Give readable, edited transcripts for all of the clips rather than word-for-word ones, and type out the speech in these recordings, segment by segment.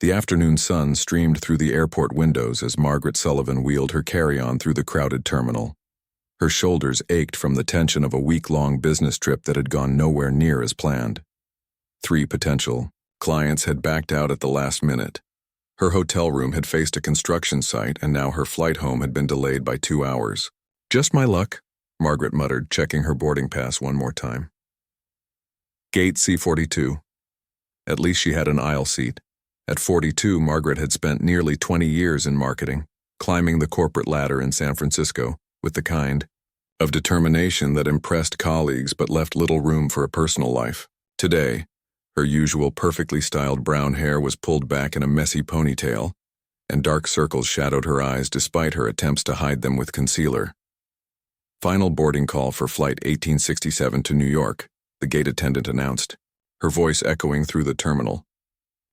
The afternoon sun streamed through the airport windows as Margaret Sullivan wheeled her carry-on through the crowded terminal. Her shoulders ached from the tension of a week-long business trip that had gone nowhere near as planned. 3 potential clients had backed out at the last minute. Her hotel room had faced a construction site, and now her flight home had been delayed by 2 hours. "Just my luck," Margaret muttered, checking her boarding pass one more time. Gate C42. At least she had an aisle seat. At 42, Margaret had spent nearly 20 years in marketing, climbing the corporate ladder in San Francisco, with the kind of determination that impressed colleagues but left little room for a personal life. Today, her usual perfectly styled brown hair was pulled back in a messy ponytail, and dark circles shadowed her eyes despite her attempts to hide them with concealer. "Final boarding call for Flight 1867 to New York," the gate attendant announced, her voice echoing through the terminal.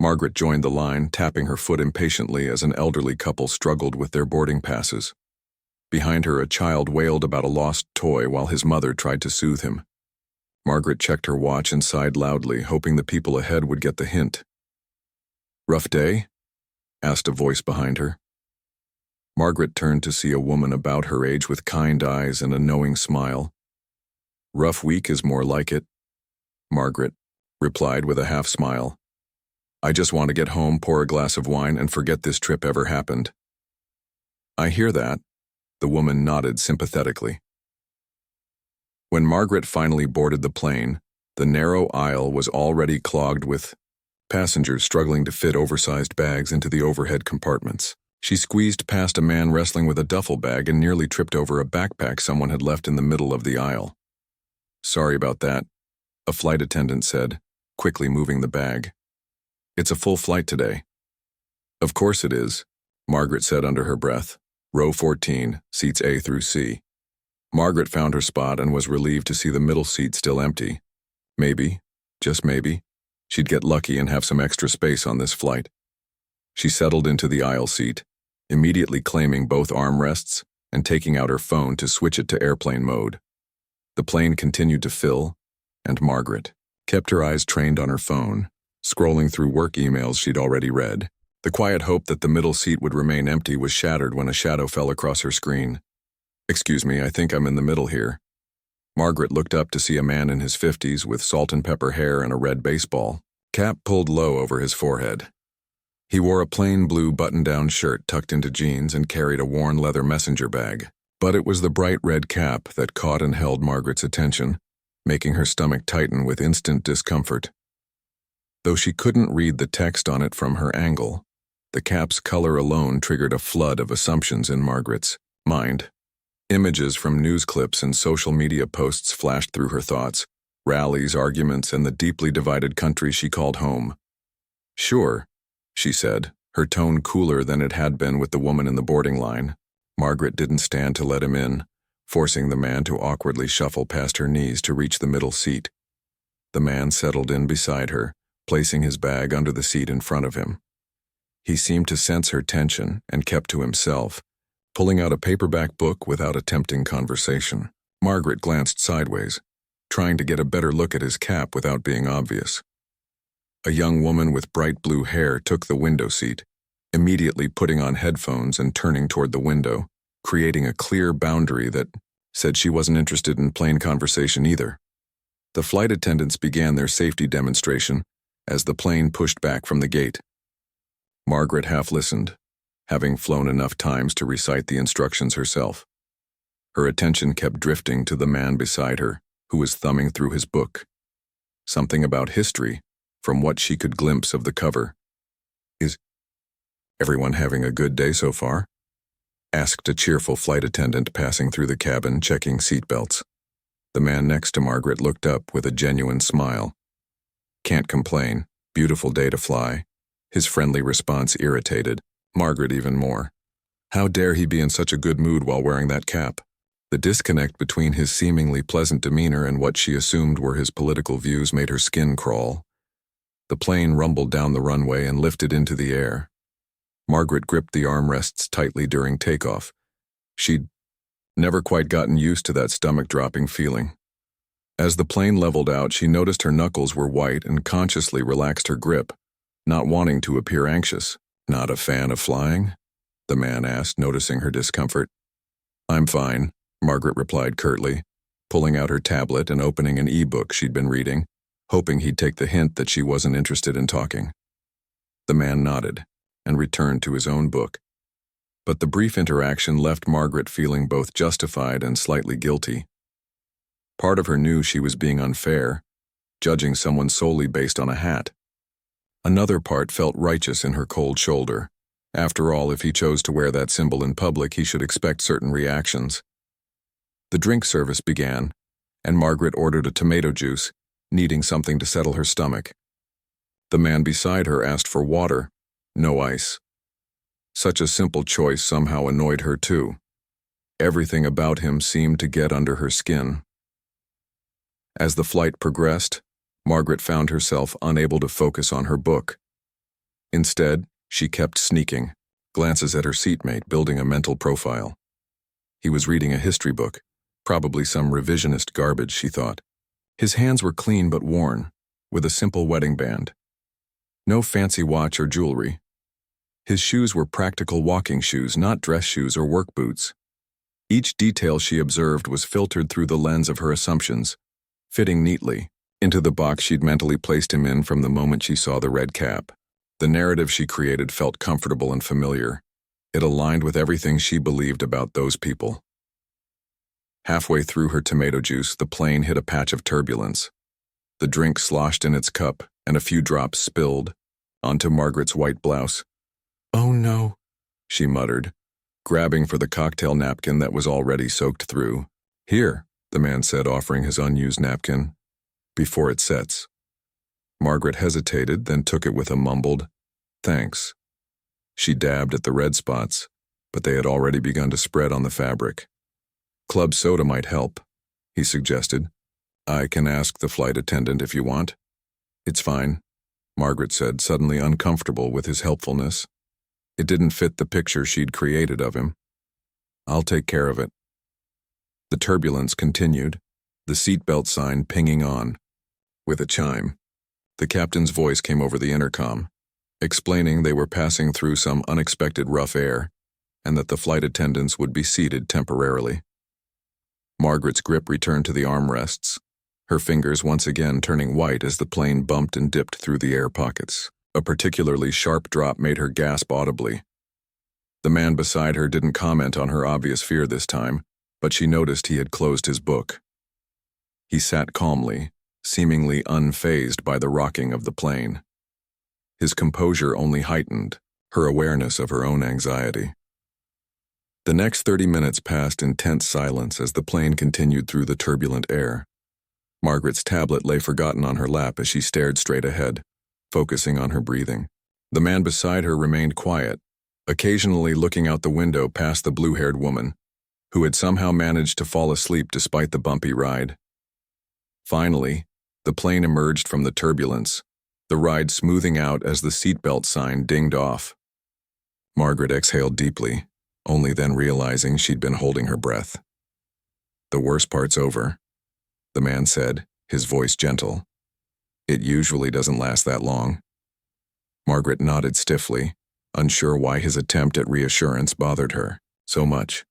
Margaret joined the line, tapping her foot impatiently as an elderly couple struggled with their boarding passes. Behind her, a child wailed about a lost toy while his mother tried to soothe him. Margaret checked her watch and sighed loudly, hoping the people ahead would get the hint. "Rough day?" asked a voice behind her. Margaret turned to see a woman about her age with kind eyes and a knowing smile. "Rough week is more like it," Margaret replied with a half-smile. "I just want to get home, pour a glass of wine, and forget this trip ever happened." "I hear that," the woman nodded sympathetically. When Margaret finally boarded the plane, the narrow aisle was already clogged with passengers struggling to fit oversized bags into the overhead compartments. She squeezed past a man wrestling with a duffel bag and nearly tripped over a backpack someone had left in the middle of the aisle. "Sorry about that," a flight attendant said, quickly moving the bag. "It's a full flight today." "Of course it is," Margaret said under her breath. "Row 14, seats A through C." Margaret found her spot and was relieved to see the middle seat still empty. Maybe, just maybe, she'd get lucky and have some extra space on this flight. She settled into the aisle seat, immediately claiming both armrests and taking out her phone to switch it to airplane mode. The plane continued to fill, and Margaret kept her eyes trained on her phone, scrolling through work emails she'd already read. The quiet hope that the middle seat would remain empty was shattered when a shadow fell across her screen. "Excuse me, I think I'm in the middle here." Margaret looked up to see a man in his 50s with salt and pepper hair and a red baseball cap pulled low over his forehead. He wore a plain blue button-down shirt tucked into jeans and carried a worn leather messenger bag. But it was the bright red cap that caught and held Margaret's attention, making her stomach tighten with instant discomfort. Though she couldn't read the text on it from her angle, the cap's color alone triggered a flood of assumptions in Margaret's mind. Images from news clips and social media posts flashed through her thoughts, rallies, arguments, and the deeply divided country she called home. "Sure," she said, her tone cooler than it had been with the woman in the boarding line. Margaret didn't stand to let him in, forcing the man to awkwardly shuffle past her knees to reach the middle seat. The man settled in beside her, placing his bag under the seat in front of him. He seemed to sense her tension and kept to himself, pulling out a paperback book without attempting conversation. Margaret glanced sideways, trying to get a better look at his cap without being obvious. A young woman with bright blue hair took the window seat, immediately putting on headphones and turning toward the window, creating a clear boundary that said she wasn't interested in plain conversation either. The flight attendants began their safety demonstration as the plane pushed back from the gate. Margaret half listened, having flown enough times to recite the instructions herself. Her attention kept drifting to the man beside her, who was thumbing through his book. Something about history, from what she could glimpse of the cover. "Is everyone having a good day so far?" asked a cheerful flight attendant passing through the cabin, checking seatbelts. The man next to Margaret looked up with a genuine smile. "Can't complain. Beautiful day to fly." His friendly response irritated Margaret even more. How dare he be in such a good mood while wearing that cap? The disconnect between his seemingly pleasant demeanor and what she assumed were his political views made her skin crawl. The plane rumbled down the runway and lifted into the air. Margaret gripped the armrests tightly during takeoff. She'd never quite gotten used to that stomach-dropping feeling. As the plane leveled out, she noticed her knuckles were white and consciously relaxed her grip, not wanting to appear anxious. "Not a fan of flying?" the man asked, noticing her discomfort. "I'm fine," Margaret replied curtly, pulling out her tablet and opening an e-book she'd been reading, hoping he'd take the hint that she wasn't interested in talking. The man nodded and returned to his own book. But the brief interaction left Margaret feeling both justified and slightly guilty. Part of her knew she was being unfair, judging someone solely based on a hat. Another part felt righteous in her cold shoulder. After all, if he chose to wear that symbol in public, he should expect certain reactions. The drink service began, and Margaret ordered a tomato juice, needing something to settle her stomach. The man beside her asked for water, no ice. Such a simple choice somehow annoyed her too. Everything about him seemed to get under her skin. As the flight progressed, Margaret found herself unable to focus on her book. Instead, she kept sneaking, glances at her seatmate, building a mental profile. He was reading a history book, probably some revisionist garbage, she thought. His hands were clean but worn, with a simple wedding band. No fancy watch or jewelry. His shoes were practical walking shoes, not dress shoes or work boots. Each detail she observed was filtered through the lens of her assumptions, fitting neatly into the box she'd mentally placed him in from the moment she saw the red cap. The narrative she created felt comfortable and familiar. It aligned with everything she believed about those people. Halfway through her tomato juice, the plane hit a patch of turbulence. The drink sloshed in its cup, and a few drops spilled onto Margaret's white blouse. "Oh no," she muttered, grabbing for the cocktail napkin that was already soaked through. "Here," the man said, offering his unused napkin. "Before it sets." Margaret hesitated, then took it with a mumbled, "Thanks." She dabbed at the red spots, but they had already begun to spread on the fabric. "Club soda might help," he suggested. "I can ask the flight attendant if you want." "It's fine," Margaret said, suddenly uncomfortable with his helpfulness. It didn't fit the picture she'd created of him. "I'll take care of it." The turbulence continued, the seatbelt sign pinging on. With a chime, the captain's voice came over the intercom, explaining they were passing through some unexpected rough air and that the flight attendants would be seated temporarily. Margaret's grip returned to the armrests, her fingers once again turning white as the plane bumped and dipped through the air pockets. A particularly sharp drop made her gasp audibly. The man beside her didn't comment on her obvious fear this time, but she noticed he had closed his book. He sat calmly, seemingly unfazed by the rocking of the plane. His composure only heightened her awareness of her own anxiety. The next 30 minutes passed in tense silence as the plane continued through the turbulent air. Margaret's tablet lay forgotten on her lap as she stared straight ahead, focusing on her breathing. The man beside her remained quiet, occasionally looking out the window past the blue-haired woman, who had somehow managed to fall asleep despite the bumpy ride. Finally, the plane emerged from the turbulence, the ride smoothing out as the seatbelt sign dinged off. Margaret exhaled deeply, only then realizing she'd been holding her breath. "The worst part's over," the man said, his voice gentle. "It usually doesn't last that long." Margaret nodded stiffly, unsure why his attempt at reassurance bothered her so much.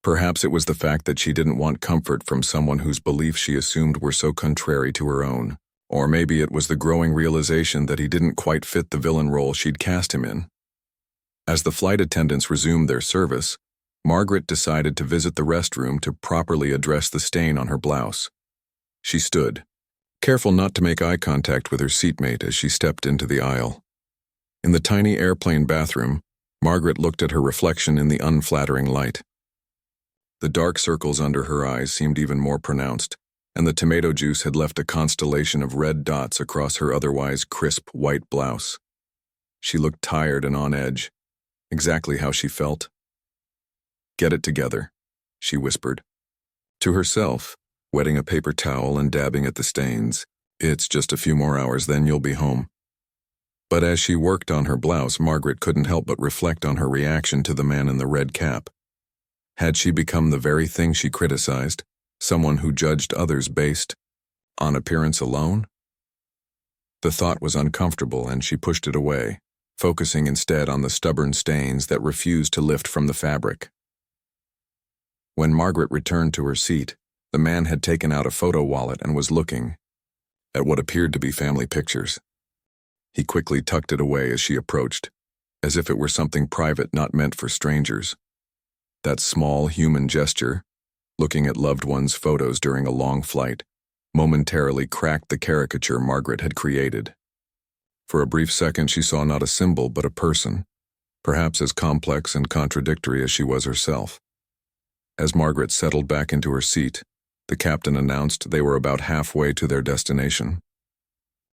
Perhaps it was the fact that she didn't want comfort from someone whose beliefs she assumed were so contrary to her own. Or maybe it was the growing realization that he didn't quite fit the villain role she'd cast him in. As the flight attendants resumed their service, Margaret decided to visit the restroom to properly address the stain on her blouse. She stood, careful not to make eye contact with her seatmate as she stepped into the aisle. In the tiny airplane bathroom, Margaret looked at her reflection in the unflattering light. The dark circles under her eyes seemed even more pronounced, and the tomato juice had left a constellation of red dots across her otherwise crisp white blouse. She looked tired and on edge, exactly how she felt. "Get it together," she whispered. To herself, wetting a paper towel and dabbing at the stains. "It's just a few more hours, then you'll be home." But as she worked on her blouse, Margaret couldn't help but reflect on her reaction to the man in the red cap. Had she become the very thing she criticized, someone who judged others based on appearance alone? The thought was uncomfortable and she pushed it away, focusing instead on the stubborn stains that refused to lift from the fabric. When Margaret returned to her seat, the man had taken out a photo wallet and was looking at what appeared to be family pictures. He quickly tucked it away as she approached, as if it were something private not meant for strangers. That small human gesture, looking at loved ones' photos during a long flight, momentarily cracked the caricature Margaret had created. For a brief second she saw not a symbol but a person, perhaps as complex and contradictory as she was herself. As Margaret settled back into her seat, the captain announced they were about halfway to their destination.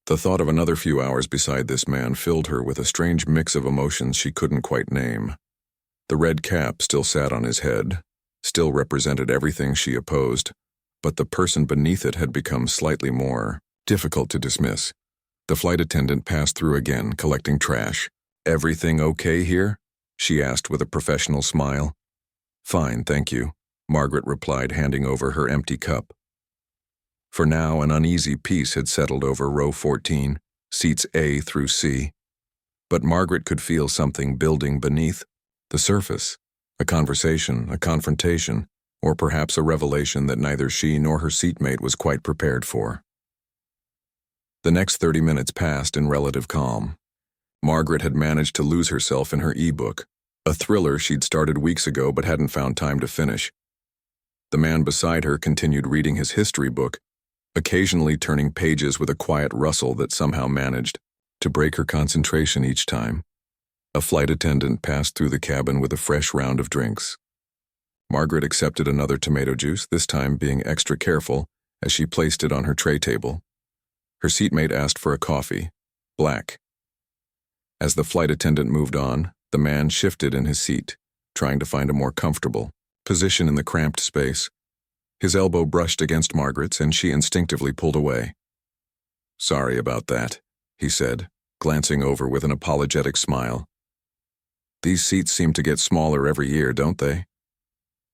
The thought of another few hours beside this man filled her with a strange mix of emotions she couldn't quite name. The red cap still sat on his head, still represented everything she opposed, but the person beneath it had become slightly more difficult to dismiss. The flight attendant passed through again, collecting trash. "Everything okay here?" she asked with a professional smile. "Fine, thank you," Margaret replied, handing over her empty cup. For now, an uneasy peace had settled over row 14, seats A through C. But Margaret could feel something building beneath the surface, a conversation, a confrontation, or perhaps a revelation that neither she nor her seatmate was quite prepared for. The next 30 minutes passed in relative calm. Margaret had managed to lose herself in her e-book, a thriller she'd started weeks ago but hadn't found time to finish. The man beside her continued reading his history book, occasionally turning pages with a quiet rustle that somehow managed to break her concentration each time. A flight attendant passed through the cabin with a fresh round of drinks. Margaret accepted another tomato juice, this time being extra careful as she placed it on her tray table. Her seatmate asked for a coffee, black. As the flight attendant moved on, the man shifted in his seat, trying to find a more comfortable position in the cramped space. His elbow brushed against Margaret's and she instinctively pulled away. "Sorry about that," he said, glancing over with an apologetic smile. "These seats seem to get smaller every year, don't they?"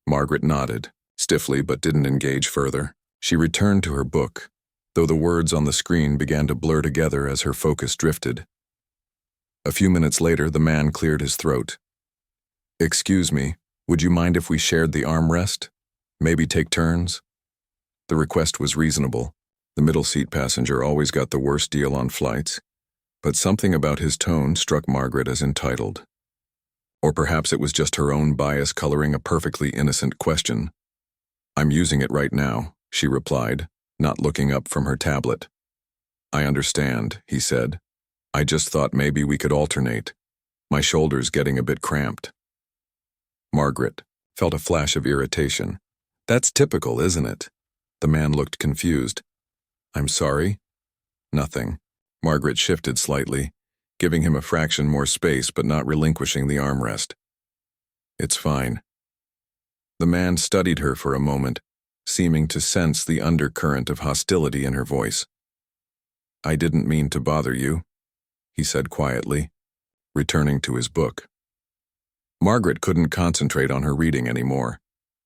Margaret nodded, stiffly, but didn't engage further. She returned to her book, though the words on the screen began to blur together as her focus drifted. A few minutes later, the man cleared his throat. "Excuse me, would you mind if we shared the armrest? Maybe take turns?" The request was reasonable. The middle seat passenger always got the worst deal on flights, but something about his tone struck Margaret as entitled. Or perhaps it was just her own bias coloring a perfectly innocent question. "I'm using it right now," she replied, not looking up from her tablet. "I understand," he said. "I just thought maybe we could alternate. My shoulder's getting a bit cramped." Margaret felt a flash of irritation. "That's typical, isn't it?" The man looked confused. "I'm sorry?" "Nothing." Margaret shifted slightly, giving him a fraction more space but not relinquishing the armrest. "It's fine." The man studied her for a moment, seeming to sense the undercurrent of hostility in her voice. "I didn't mean to bother you," he said quietly, returning to his book. Margaret couldn't concentrate on her reading anymore.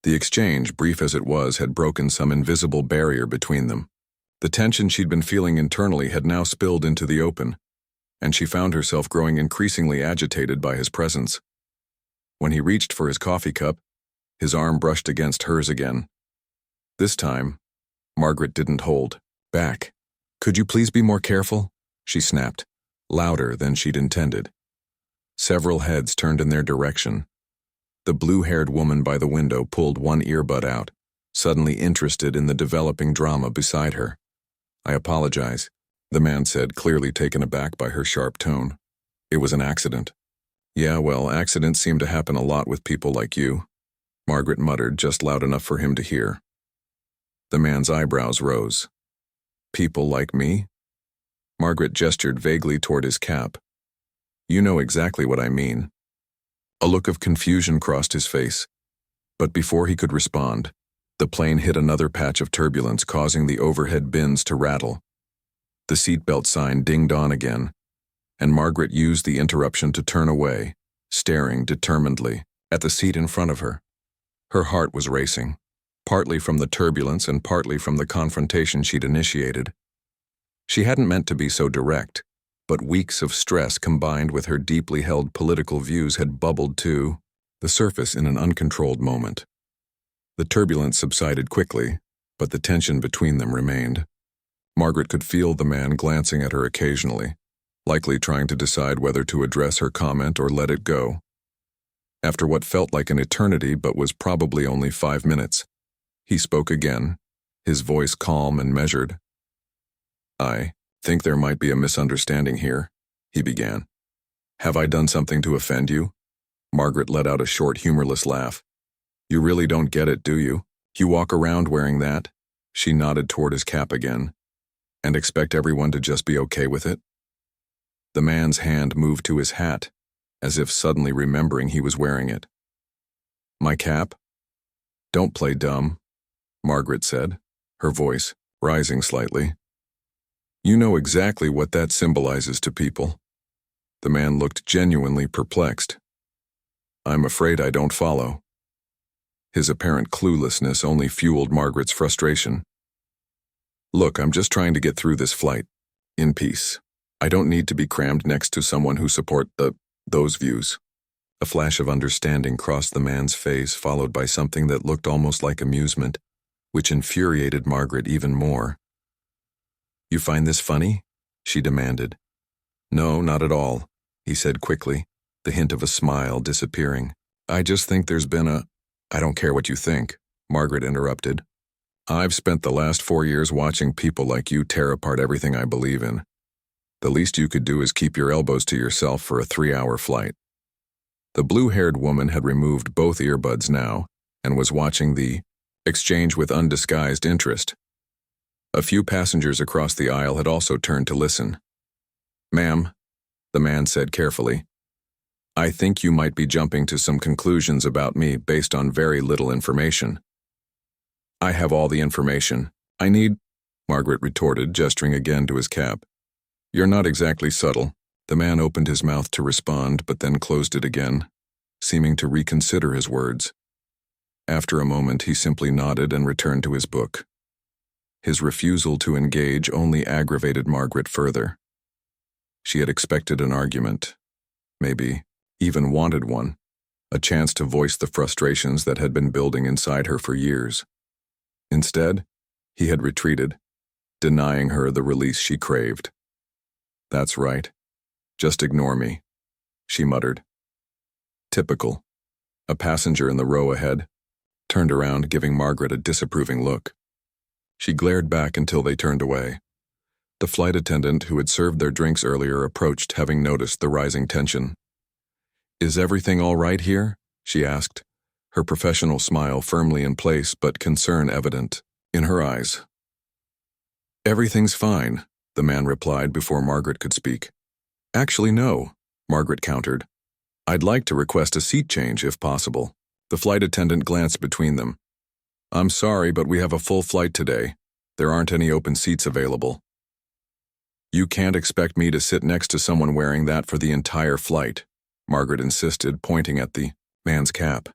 The exchange, brief as it was, had broken some invisible barrier between them. The tension she'd been feeling internally had now spilled into the open, and she found herself growing increasingly agitated by his presence. When he reached for his coffee cup, his arm brushed against hers again. This time, Margaret didn't hold back. "Could you please be more careful?" she snapped, louder than she'd intended. Several heads turned in their direction. The blue-haired woman by the window pulled one earbud out, suddenly interested in the developing drama beside her. "I apologize," the man said, clearly taken aback by her sharp tone. "It was an accident." "Yeah, well, accidents seem to happen a lot with people like you," Margaret muttered, just loud enough for him to hear. The man's eyebrows rose. "People like me?" Margaret gestured vaguely toward his cap. "You know exactly what I mean." A look of confusion crossed his face, but before he could respond, the plane hit another patch of turbulence, causing the overhead bins to rattle. The seatbelt sign dinged on again, and Margaret used the interruption to turn away, staring determinedly at the seat in front of her. Her heart was racing, partly from the turbulence and partly from the confrontation she'd initiated. She hadn't meant to be so direct, but weeks of stress combined with her deeply held political views had bubbled to the surface in an uncontrolled moment. The turbulence subsided quickly, but the tension between them remained. Margaret could feel the man glancing at her occasionally, likely trying to decide whether to address her comment or let it go. After what felt like an eternity but was probably only 5 minutes, he spoke again, his voice calm and measured. "I think there might be a misunderstanding here," he began. "Have I done something to offend you?" Margaret let out a short, humorless laugh. "You really don't get it, do you? You walk around wearing that," she nodded toward his cap again, "and expect everyone to just be okay with it?" The man's hand moved to his hat, as if suddenly remembering he was wearing it. "My cap?" "Don't play dumb," Margaret said, her voice rising slightly. "You know exactly what that symbolizes to people." The man looked genuinely perplexed. "I'm afraid I don't follow." His apparent cluelessness only fueled Margaret's frustration. "Look, I'm just trying to get through this flight, in peace. I don't need to be crammed next to someone who support those views." A flash of understanding crossed the man's face, followed by something that looked almost like amusement, which infuriated Margaret even more. "You find this funny?" she demanded. "No, not at all," he said quickly, the hint of a smile disappearing. "I just think there's been a—" "I don't care what you think," Margaret interrupted. "I've spent the last 4 years watching people like you tear apart everything I believe in. The least you could do is keep your elbows to yourself for a 3-hour flight." The blue-haired woman had removed both earbuds now and was watching the exchange with undisguised interest. A few passengers across the aisle had also turned to listen. "Ma'am," the man said carefully, "I think you might be jumping to some conclusions about me based on very little information." "I have all the information I need," Margaret retorted, gesturing again to his cap. "You're not exactly subtle." The man opened his mouth to respond, but then closed it again, seeming to reconsider his words. After a moment, he simply nodded and returned to his book. His refusal to engage only aggravated Margaret further. She had expected an argument, maybe even wanted one, a chance to voice the frustrations that had been building inside her for years. Instead, he had retreated, denying her the release she craved. "That's right. Just ignore me," she muttered. Typical. A passenger in the row ahead turned around, giving Margaret a disapproving look. She glared back until they turned away. The flight attendant who had served their drinks earlier approached, having noticed the rising tension. "Is everything all right here?" she asked, her professional smile firmly in place but concern evident in her eyes. "Everything's fine," the man replied before Margaret could speak. "Actually, no," Margaret countered. "I'd like to request a seat change if possible." The flight attendant glanced between them. "I'm sorry, but we have a full flight today. There aren't any open seats available." "You can't expect me to sit next to someone wearing that for the entire flight," Margaret insisted, pointing at the man's cap.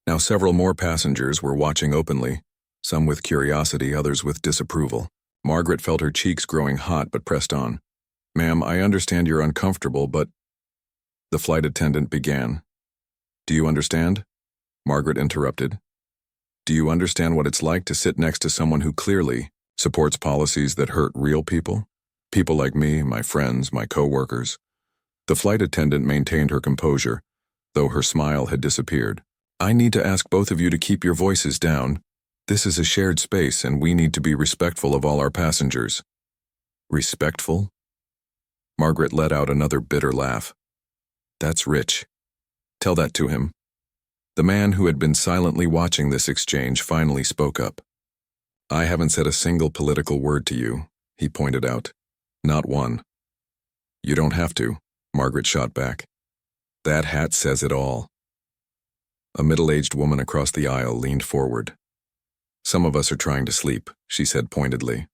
Now several more passengers were watching openly, some with curiosity, others with disapproval. Margaret felt her cheeks growing hot but pressed on. "Ma'am, I understand you're uncomfortable, but—" The flight attendant began. "Do you understand?" Margaret interrupted. "Do you understand what it's like to sit next to someone who clearly supports policies that hurt real people? People like me, my friends, my co-workers." The flight attendant maintained her composure, though her smile had disappeared. "I need to ask both of you to keep your voices down. This is a shared space, and we need to be respectful of all our passengers." "Respectful?" Margaret let out another bitter laugh. "That's Rich. Tell that to him." The man who had been silently watching this exchange finally spoke up. "I haven't said a single political word to you," he pointed out. "Not one." "You don't have to," Margaret shot back. "That hat says it all." A middle-aged woman across the aisle leaned forward. "Some of us are trying to sleep," she said pointedly.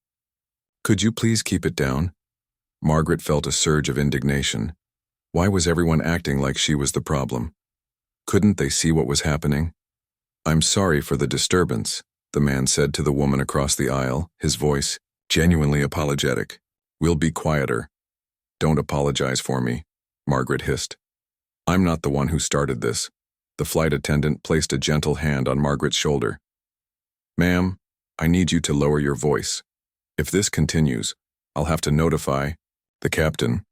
"Could you please keep it down?" Margaret felt a surge of indignation. Why was everyone acting like she was the problem? Couldn't they see what was happening? "I'm sorry for the disturbance," the man said to the woman across the aisle, his voice genuinely apologetic. We'll be quieter. Don't apologize for me, Margaret hissed. I'm not the one who started this. The flight attendant placed a gentle hand on Margaret's shoulder. Ma'am, I need you to lower your voice. If this continues, I'll have to notify the captain.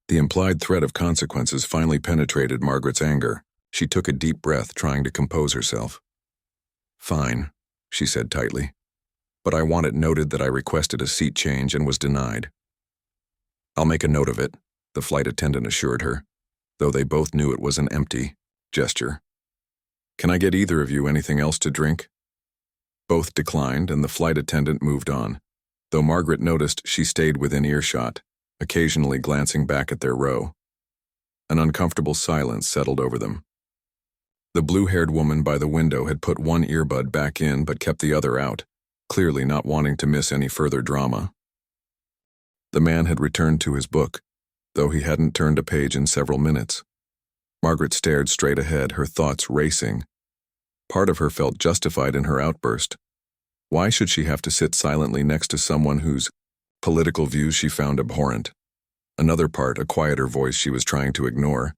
The implied threat of consequences finally penetrated Margaret's anger. She took a deep breath, trying to compose herself. Fine, she said tightly. But I want it noted that I requested a seat change and was denied. I'll make a note of it, the flight attendant assured her, though they both knew it was an empty gesture. Can I get either of you anything else to drink? Both declined, and the flight attendant moved on, though Margaret noticed she stayed within earshot, occasionally glancing back at their row. An uncomfortable silence settled over them. The blue-haired woman by the window had put one earbud back in but kept the other out, clearly not wanting to miss any further drama. The man had returned to his book, though he hadn't turned a page in several minutes. Margaret stared straight ahead, her thoughts racing. Part of her felt justified in her outburst. Why should she have to sit silently next to someone whose political views she found abhorrent? Another part, a quieter voice she was trying to ignore,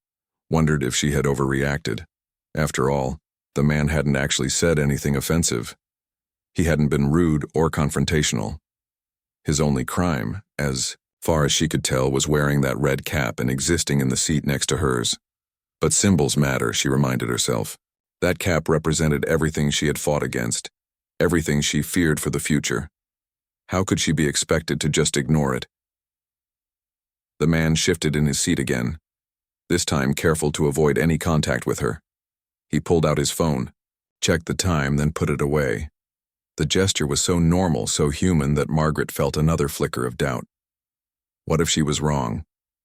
wondered if she had overreacted. After all, the man hadn't actually said anything offensive. He hadn't been rude or confrontational. His only crime, as far as she could tell, was wearing that red cap and existing in the seat next to hers. But symbols matter, she reminded herself. That cap represented everything she had fought against, everything she feared for the future. How could she be expected to just ignore it? The man shifted in his seat again, this time careful to avoid any contact with her. He pulled out his phone, checked the time, then put it away. The gesture was so normal, so human, that Margaret felt another flicker of doubt. What if she was wrong?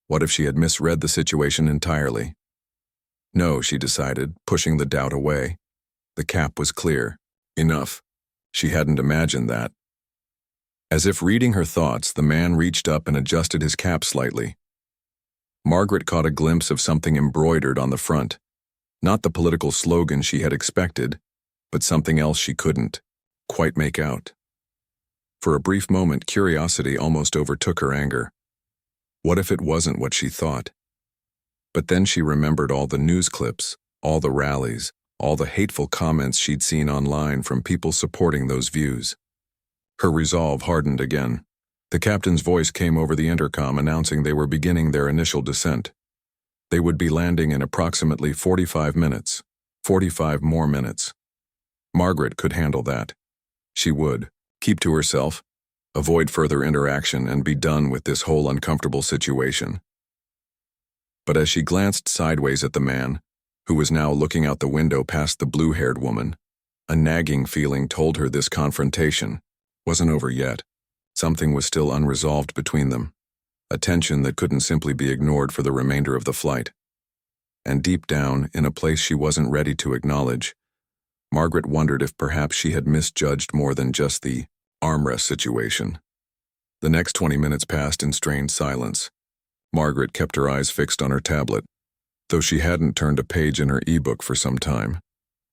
What if she had misread the situation entirely? No, she decided, pushing the doubt away. The cap was clear. Enough. She hadn't imagined that. As if reading her thoughts, the man reached up and adjusted his cap slightly. Margaret caught a glimpse of something embroidered on the front. Not the political slogan she had expected, but something else she couldn't quite make out. For a brief moment, curiosity almost overtook her anger. What if it wasn't what she thought? But then she remembered all the news clips, all the rallies, all the hateful comments she'd seen online from people supporting those views. Her resolve hardened again. The captain's voice came over the intercom announcing they were beginning their initial descent. They would be landing in approximately 45 minutes, 45 more minutes. Margaret could handle that. She would keep to herself, avoid further interaction, and be done with this whole uncomfortable situation. But as she glanced sideways at the man, who was now looking out the window past the blue-haired woman, a nagging feeling told her this confrontation wasn't over yet. Something was still unresolved between them, a tension that couldn't simply be ignored for the remainder of the flight. And deep down, in a place she wasn't ready to acknowledge, Margaret wondered if perhaps she had misjudged more than just the armrest situation. The next 20 minutes passed in strained silence. Margaret kept her eyes fixed on her tablet, though she hadn't turned a page in her e-book for some time.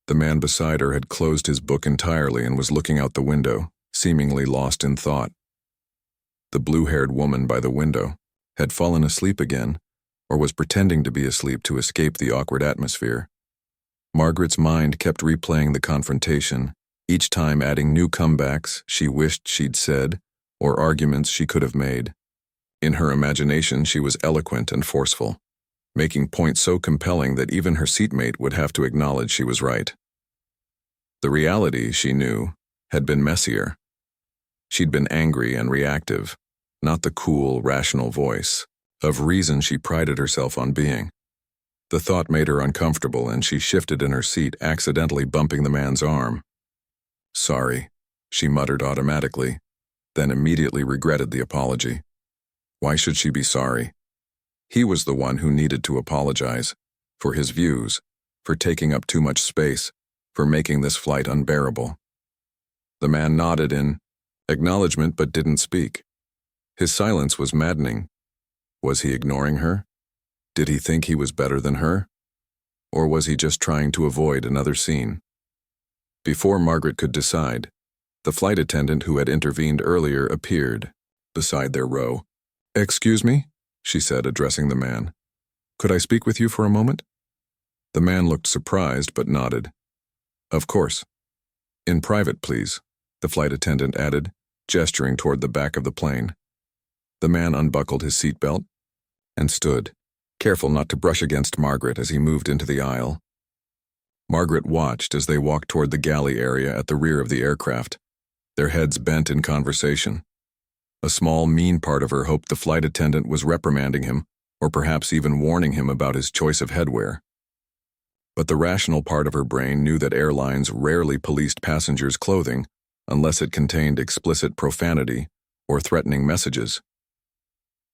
The man beside her had closed his book entirely and was looking out the window, seemingly lost in thought. The blue-haired woman by the window had fallen asleep again, or was pretending to be asleep to escape the awkward atmosphere. Margaret's mind kept replaying the confrontation, each time adding new comebacks she wished she'd said, or arguments she could have made. In her imagination, she was eloquent and forceful, making points so compelling that even her seatmate would have to acknowledge she was right. The reality, she knew, had been messier. She'd been angry and reactive, not the cool, rational voice of reason she prided herself on being. The thought made her uncomfortable, and she shifted in her seat, accidentally bumping the man's arm. Sorry, she muttered automatically, then immediately regretted the apology. Why should she be sorry? He was the one who needed to apologize, for his views, for taking up too much space, for making this flight unbearable. The man nodded in acknowledgement but didn't speak. His silence was maddening. Was he ignoring her? Did he think he was better than her? Or was he just trying to avoid another scene? Before Margaret could decide, The flight attendant who had intervened earlier appeared beside their row. "Excuse me," she said, addressing the man. "Could I speak with you for a moment?" The man looked surprised but nodded. "Of course. In private, please," the flight attendant added, gesturing toward the back of the plane. The man unbuckled his seatbelt and stood, careful not to brush against Margaret as he moved into the aisle. Margaret watched as they walked toward the galley area at the rear of the aircraft, their heads bent in conversation. A small, mean part of her hoped the flight attendant was reprimanding him, or perhaps even warning him about his choice of headwear. But the rational part of her brain knew that airlines rarely policed passengers' clothing unless it contained explicit profanity or threatening messages.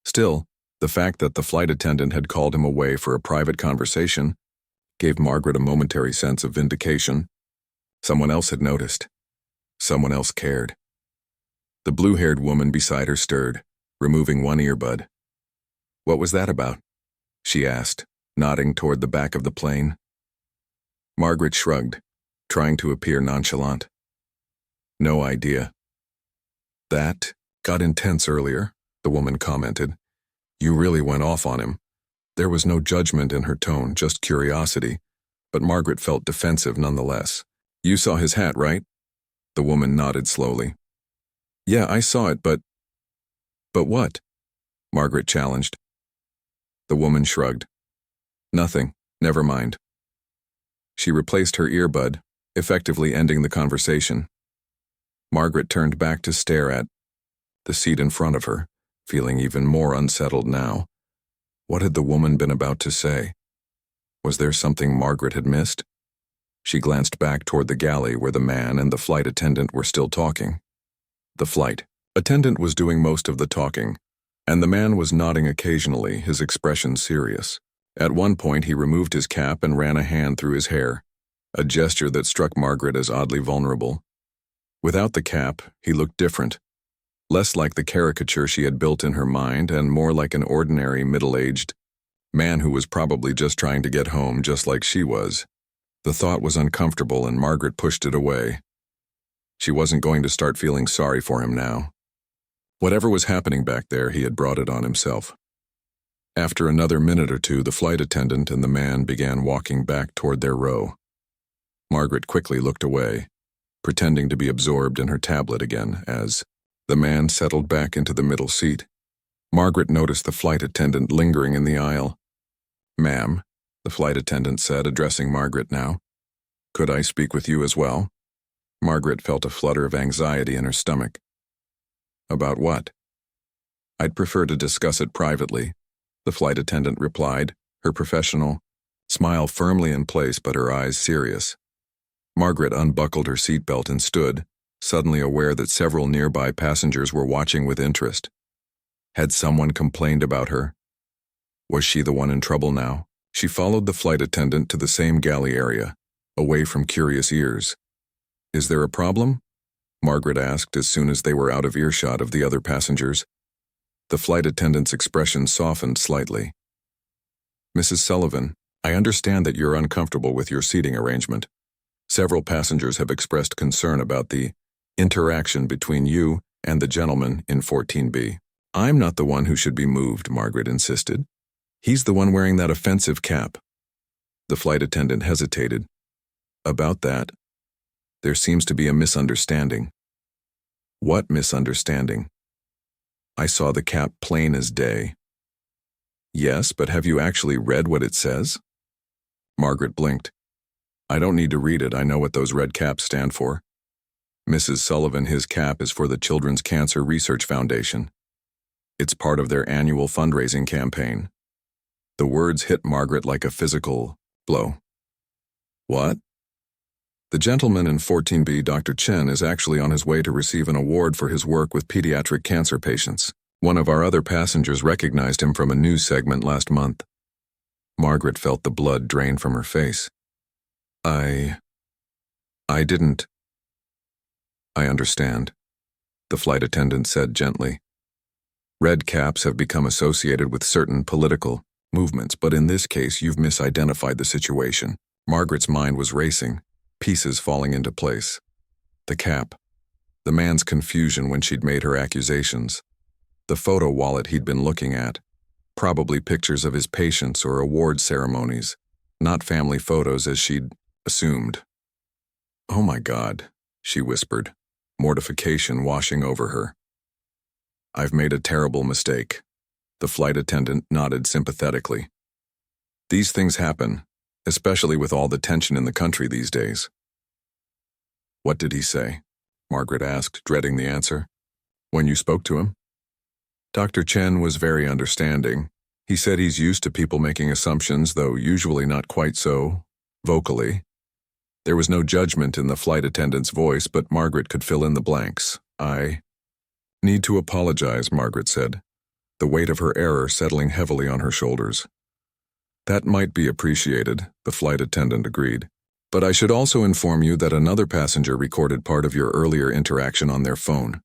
Still, the fact that the flight attendant had called him away for a private conversation gave Margaret a momentary sense of vindication. Someone else had noticed. Someone else cared. The blue-haired woman beside her stirred, removing one earbud. "What was that about?" she asked, nodding toward the back of the plane. Margaret shrugged, trying to appear nonchalant. "No idea." "That got intense earlier," the woman commented. "You really went off on him." There was no judgment in her tone, just curiosity, but Margaret felt defensive nonetheless. "You saw his hat, right?" The woman nodded slowly. "Yeah, I saw it, but..." "But what?" Margaret challenged. The woman shrugged. "Nothing. Never mind." She replaced her earbud, effectively ending the conversation. Margaret turned back to stare at the seat in front of her, feeling even more unsettled now. What had the woman been about to say? Was there something Margaret had missed? She glanced back toward the galley where the man and the flight attendant were still talking. The flight attendant was doing most of the talking, and the man was nodding occasionally, his expression serious. At one point he removed his cap and ran a hand through his hair, a gesture that struck Margaret as oddly vulnerable. Without the cap, he looked different, less like the caricature she had built in her mind and more like an ordinary middle-aged man who was probably just trying to get home just like she was. The thought was uncomfortable and Margaret pushed it away. She wasn't going to start feeling sorry for him now. Whatever was happening back there, he had brought it on himself. After another minute or two, the flight attendant and the man began walking back toward their row. Margaret quickly looked away, pretending to be absorbed in her tablet again as the man settled back into the middle seat. Margaret noticed the flight attendant lingering in the aisle. "Ma'am," the flight attendant said, addressing Margaret now. "Could I speak with you as well?" Margaret felt a flutter of anxiety in her stomach. "About what?" "I'd prefer to discuss it privately," the flight attendant replied, her professional smile firmly in place but her eyes serious. Margaret unbuckled her seatbelt and stood, suddenly aware that several nearby passengers were watching with interest. Had someone complained about her? Was she the one in trouble now? She followed the flight attendant to the same galley area, away from curious ears. "Is there a problem?" Margaret asked as soon as they were out of earshot of the other passengers. The flight attendant's expression softened slightly. "Mrs. Sullivan, I understand that you're uncomfortable with your seating arrangement. Several passengers have expressed concern about the interaction between you and the gentleman in 14B. "I'm not the one who should be moved," Margaret insisted. "He's the one wearing that offensive cap." The flight attendant hesitated. "About that, there seems to be a misunderstanding." "What misunderstanding?" "I saw the cap plain as day." "Yes, but have you actually read what it says?" Margaret blinked. "I don't need to read it. I know what those red caps stand for. Mrs. Sullivan, his cap is for the Children's Cancer Research Foundation. It's part of their annual fundraising campaign." The words hit Margaret like a physical blow. "What?" "The gentleman in 14B, Dr. Chen, is actually on his way to receive an award for his work with pediatric cancer patients. One of our other passengers recognized him from a news segment last month." Margaret felt the blood drain from her face. I didn't." "I understand," the flight attendant said gently. "Red caps have become associated with certain political movements, but in this case you've misidentified the situation." Margaret's mind was racing, pieces falling into place. The cap. The man's confusion when she'd made her accusations. The photo wallet he'd been looking at. Probably pictures of his patients or award ceremonies, not family photos as she'd assumed. "Oh my God," she whispered, mortification washing over her. "I've made a terrible mistake." The flight attendant nodded sympathetically. "These things happen, especially with all the tension in the country these days." "What did he say?" Margaret asked, dreading the answer. "When you spoke to him?" Dr. Chen was very understanding. He said he's used to people making assumptions, though usually not quite so vocally. There was no judgment in the flight attendant's voice, but Margaret could fill in the blanks. "I need to apologize," Margaret said, the weight of her error settling heavily on her shoulders. "That might be appreciated," the flight attendant agreed. "But I should also inform you that another passenger recorded part of your earlier interaction on their phone."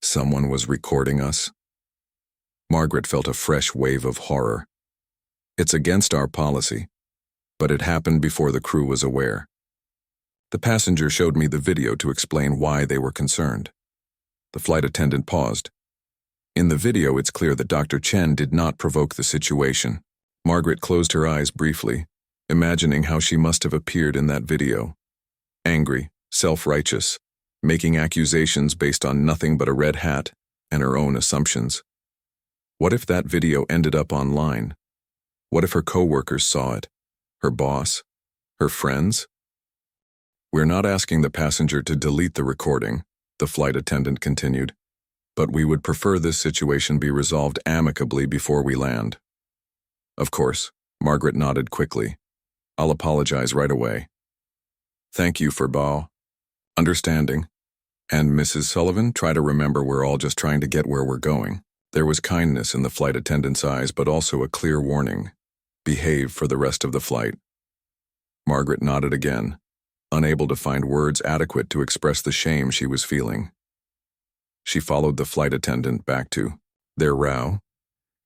Someone was recording us? Margaret felt a fresh wave of horror. "It's against our policy, but it happened before the crew was aware. The passenger showed me the video to explain why they were concerned." The flight attendant paused. "In the video, it's clear that Dr. Chen did not provoke the situation." Margaret closed her eyes briefly, imagining how she must have appeared in that video. Angry, self-righteous, making accusations based on nothing but a red hat and her own assumptions. What if that video ended up online? What if her coworkers saw it? Her boss? Her friends? "We're not asking the passenger to delete the recording," the flight attendant continued, "but we would prefer this situation be resolved amicably before we land." "Of course," Margaret nodded quickly. "I'll apologize right away." "Thank you for understanding. And Mrs. Sullivan, try to remember we're all just trying to get where we're going." There was kindness in the flight attendant's eyes, but also a clear warning. Behave for the rest of the flight. Margaret nodded again, unable to find words adequate to express the shame she was feeling. She followed the flight attendant back to their row,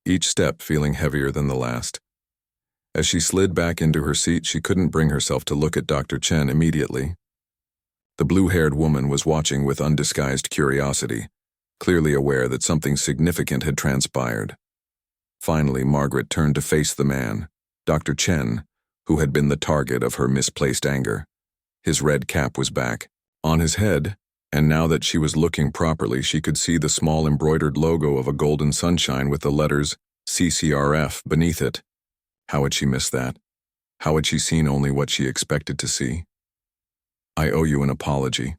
each step feeling heavier than the last. As she slid back into her seat, she couldn't bring herself to look at Dr. Chen immediately. The blue-haired woman was watching with undisguised curiosity, clearly aware that something significant had transpired. Finally, Margaret turned to face the man, Dr. Chen, who had been the target of her misplaced anger. His red cap was back, on his head, and now that she was looking properly, she could see the small embroidered logo of a golden sunshine with the letters CCRF beneath it. How had she missed that? How had she seen only what she expected to see? "I owe you an apology,"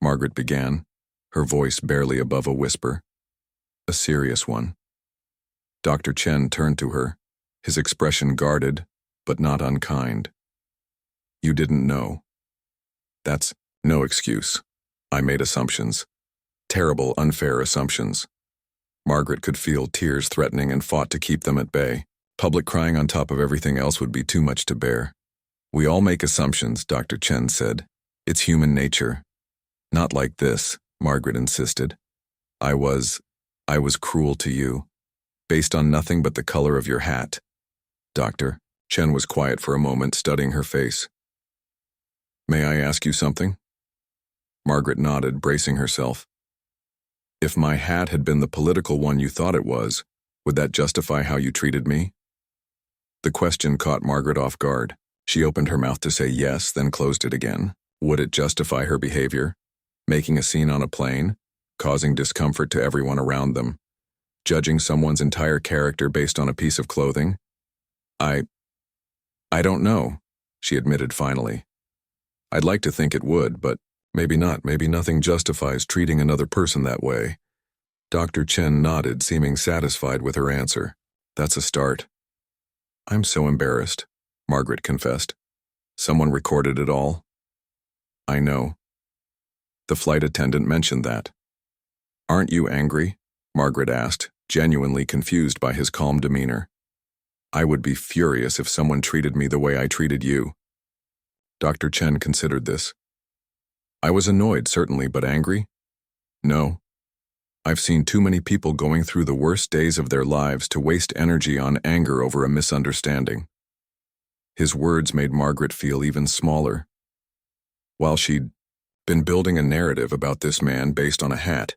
Margaret began, her voice barely above a whisper. "A serious one." Dr. Chen turned to her, his expression guarded, but not unkind. "You didn't know." "That's no excuse. I made assumptions. Terrible, unfair assumptions." Margaret could feel tears threatening and fought to keep them at bay. Public crying on top of everything else would be too much to bear. "We all make assumptions," Dr. Chen said. "It's human nature." "Not like this," Margaret insisted. I was cruel to you, based on nothing but the color of your hat." "Doctor." Chen was quiet for a moment, studying her face. "May I ask you something?" Margaret nodded, bracing herself. "If my hat had been the political one you thought it was, would that justify how you treated me?" The question caught Margaret off guard. She opened her mouth to say yes, then closed it again. Would it justify her behavior? Making a scene on a plane? Causing discomfort to everyone around them? Judging someone's entire character based on a piece of clothing? I don't know," she admitted finally. "I'd like to think it would, but maybe not. Maybe nothing justifies treating another person that way." Dr. Chen nodded, seeming satisfied with her answer. "That's a start." "I'm so embarrassed," Margaret confessed. "Someone recorded it all." "I know. The flight attendant mentioned that." "Aren't you angry?" Margaret asked, genuinely confused by his calm demeanor. "I would be furious if someone treated me the way I treated you." Dr. Chen considered this. "I was annoyed, certainly, but angry? No. I've seen too many people going through the worst days of their lives to waste energy on anger over a misunderstanding." His words made Margaret feel even smaller. While she'd been building a narrative about this man based on a hat.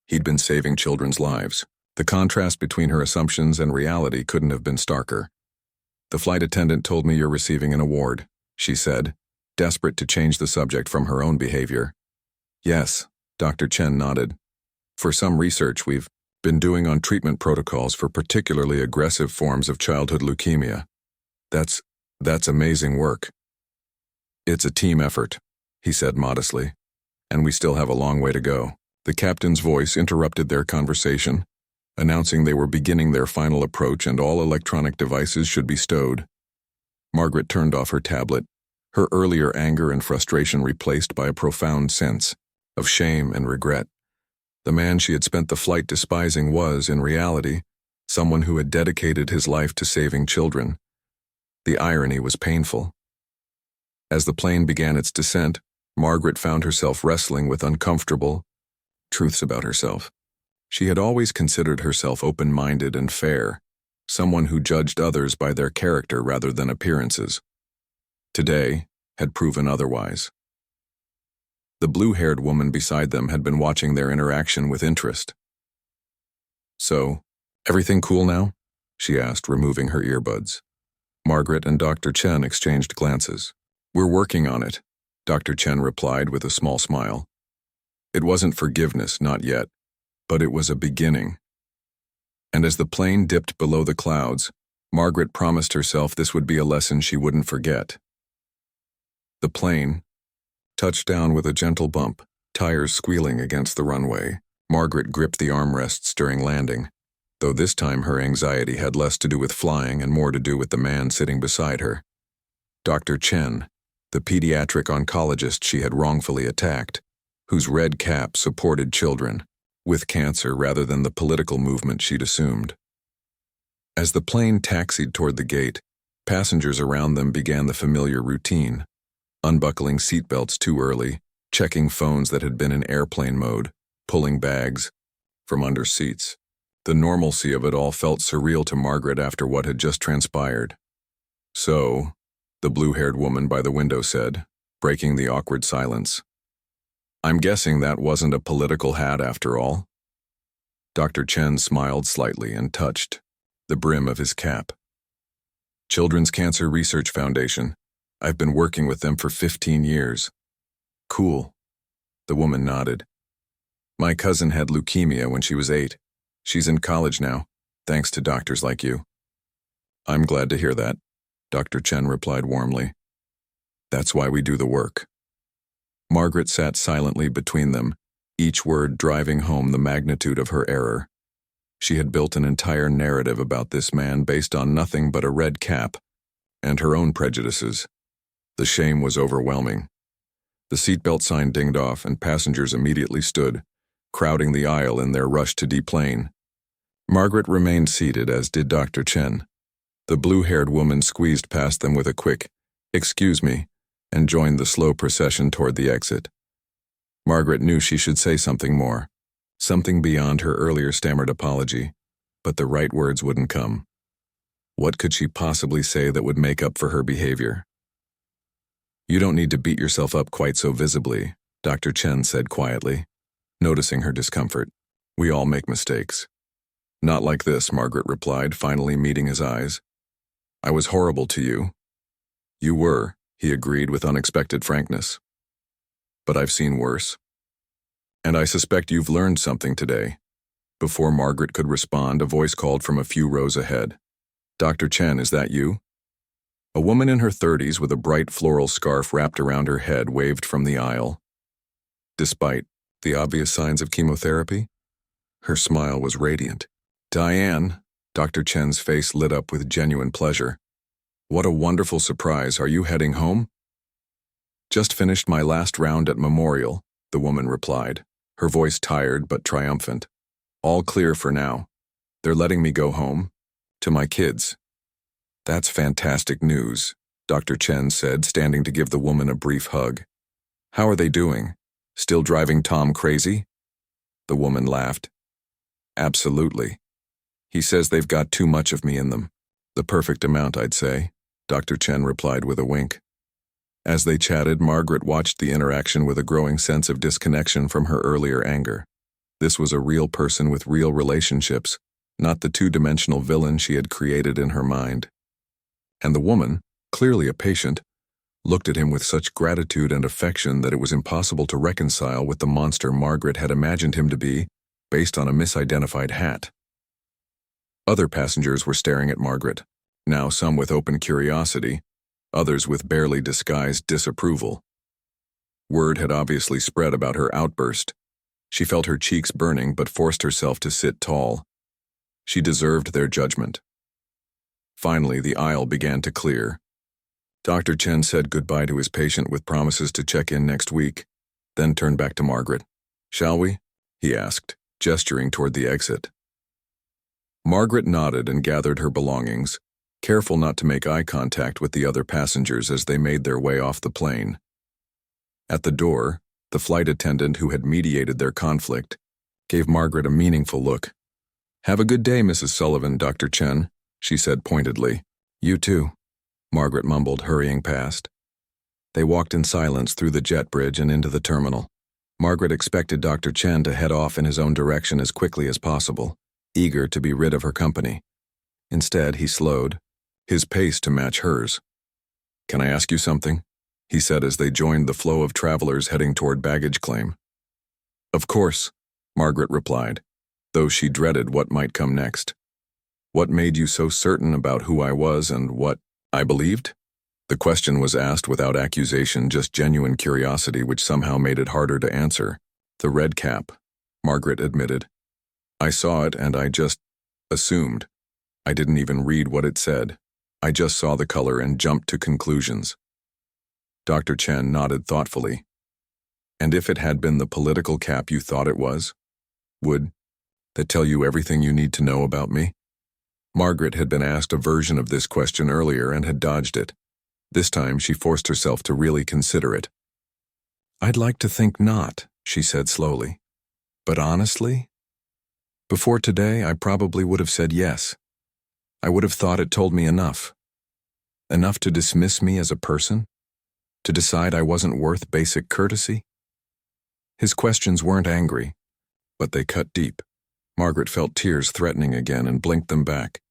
He'd been saving children's lives. The contrast between her assumptions and reality couldn't have been starker. "The flight attendant told me you're receiving an award," she said, desperate to change the subject from her own behavior. "Yes," Dr. Chen nodded. "For some research we've been doing on treatment protocols for particularly aggressive forms of childhood leukemia. That's amazing work." "It's a team effort," he said modestly, "and we still have a long way to go." The captain's voice interrupted their conversation, announcing they were beginning their final approach and all electronic devices should be stowed. Margaret turned off her tablet, her earlier anger and frustration replaced by a profound sense of shame and regret. The man she had spent the flight despising was, in reality, someone who had dedicated his life to saving children. The irony was painful. As the plane began its descent, Margaret found herself wrestling with uncomfortable truths about herself. She had always considered herself open-minded and fair, someone who judged others by their character rather than appearances. Today had proven otherwise. The blue-haired woman beside them had been watching their interaction with interest. "So, everything cool now?" she asked, removing her earbuds. Margaret and Dr. Chen exchanged glances. "We're working on it," Dr. Chen replied with a small smile. It wasn't forgiveness, not yet, but it was a beginning. And as the plane dipped below the clouds, Margaret promised herself this would be a lesson she wouldn't forget. The plane touched down with a gentle bump, tires squealing against the runway. Margaret gripped the armrests during landing, though this time her anxiety had less to do with flying and more to do with the man sitting beside her. Dr. Chen, the pediatric oncologist she had wrongfully attacked, whose red cap supported children with cancer rather than the political movement she'd assumed. As the plane taxied toward the gate, passengers around them began the familiar routine, unbuckling seatbelts too early, checking phones that had been in airplane mode, pulling bags from under seats. The normalcy of it all felt surreal to Margaret after what had just transpired. "So," the blue-haired woman by the window said, breaking the awkward silence, "I'm guessing that wasn't a political hat after all?" Dr. Chen smiled slightly and touched the brim of his cap. "Children's Cancer Research Foundation. I've been working with them for 15 years. "Cool." The woman nodded. "My cousin had leukemia when she was 8. She's in college now, thanks to doctors like you." "I'm glad to hear that," Dr. Chen replied warmly. "That's why we do the work." Margaret sat silently between them, each word driving home the magnitude of her error. She had built an entire narrative about this man based on nothing but a red cap and her own prejudices. The shame was overwhelming. The seatbelt sign dinged off and passengers immediately stood, crowding the aisle in their rush to deplane. Margaret remained seated, as did Dr. Chen. The blue-haired woman squeezed past them with a quick, "Excuse me," and joined the slow procession toward the exit. Margaret knew she should say something more, something beyond her earlier stammered apology, but the right words wouldn't come. What could she possibly say that would make up for her behavior? "You don't need to beat yourself up quite so visibly," Dr. Chen said quietly, noticing her discomfort. "We all make mistakes." "Not like this," Margaret replied, finally meeting his eyes. "I was horrible to you." "You were," he agreed with unexpected frankness. "But I've seen worse. And I suspect you've learned something today." Before Margaret could respond, a voice called from a few rows ahead. "Dr. Chen, is that you?" A woman in her 30s with a bright floral scarf wrapped around her head waved from the aisle. Despite the obvious signs of chemotherapy, her smile was radiant. "Diane," Dr. Chen's face lit up with genuine pleasure. "What a wonderful surprise. Are you heading home?" "Just finished my last round at Memorial," the woman replied, her voice tired but triumphant. "All clear for now. They're letting me go home. To my kids." "That's fantastic news," Dr. Chen said, standing to give the woman a brief hug. "How are they doing? Still driving Tom crazy?" The woman laughed. "Absolutely. He says they've got too much of me in them." "The perfect amount, I'd say," Dr. Chen replied with a wink. As they chatted, Margaret watched the interaction with a growing sense of disconnection from her earlier anger. This was a real person with real relationships, not the two-dimensional villain she had created in her mind. And the woman, clearly a patient, looked at him with such gratitude and affection that it was impossible to reconcile with the monster Margaret had imagined him to be, based on a misidentified hat. Other passengers were staring at Margaret, now some with open curiosity, others with barely disguised disapproval. Word had obviously spread about her outburst. She felt her cheeks burning but forced herself to sit tall. She deserved their judgment. Finally, the aisle began to clear. Dr. Chen said goodbye to his patient with promises to check in next week, then turned back to Margaret. "Shall we?" he asked, gesturing toward the exit. Margaret nodded and gathered her belongings, careful not to make eye contact with the other passengers as they made their way off the plane. At the door, the flight attendant who had mediated their conflict gave Margaret a meaningful look. "Have a good day, Mrs. Sullivan, Dr. Chen," she said pointedly. "You too," Margaret mumbled, hurrying past. They walked in silence through the jet bridge and into the terminal. Margaret expected Dr. Chen to head off in his own direction as quickly as possible, eager to be rid of her company. Instead, he slowed, his pace to match hers. "Can I ask you something?" he said as they joined the flow of travelers heading toward baggage claim. "Of course," Margaret replied, though she dreaded what might come next. "What made you so certain about who I was and what I believed?" The question was asked without accusation, just genuine curiosity which somehow made it harder to answer. "The red cap," Margaret admitted. "I saw it and I just assumed. I didn't even read what it said. I just saw the color and jumped to conclusions." Dr. Chen nodded thoughtfully. "And if it had been the political cap you thought it was? Would that tell you everything you need to know about me?" Margaret had been asked a version of this question earlier and had dodged it. This time she forced herself to really consider it. "I'd like to think not," she said slowly. "But honestly, before today I probably would have said yes. I would have thought it told me enough. Enough to dismiss me as a person? To decide I wasn't worth basic courtesy?" His questions weren't angry, but they cut deep. Margaret felt tears threatening again and blinked them back.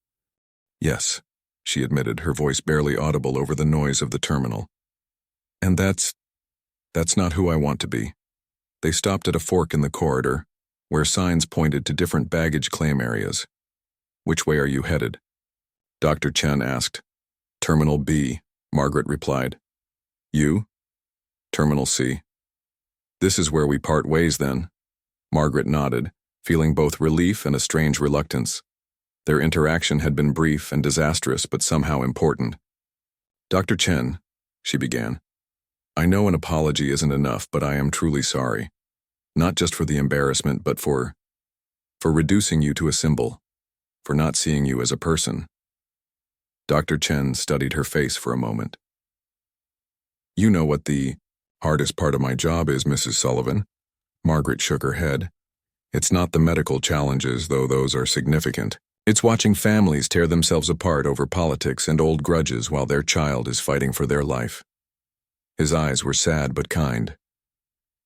"Yes," she admitted, her voice barely audible over the noise of the terminal. "And that's not who I want to be." They stopped at a fork in the corridor, where signs pointed to different baggage claim areas. "Which way are you headed?" Dr. Chen asked. "Terminal B," Margaret replied. "You?" "Terminal C." "This is where we part ways, then." Margaret nodded, feeling both relief and a strange reluctance. Their interaction had been brief and disastrous, but somehow important. "Dr. Chen," she began, "I know an apology isn't enough, but I am truly sorry. Not just for the embarrassment, but for reducing you to a symbol, for not seeing you as a person." Dr. Chen studied her face for a moment. "You know what the hardest part of my job is, Mrs. Sullivan." Margaret shook her head. "It's not the medical challenges, though those are significant. It's watching families tear themselves apart over politics and old grudges while their child is fighting for their life." His eyes were sad but kind.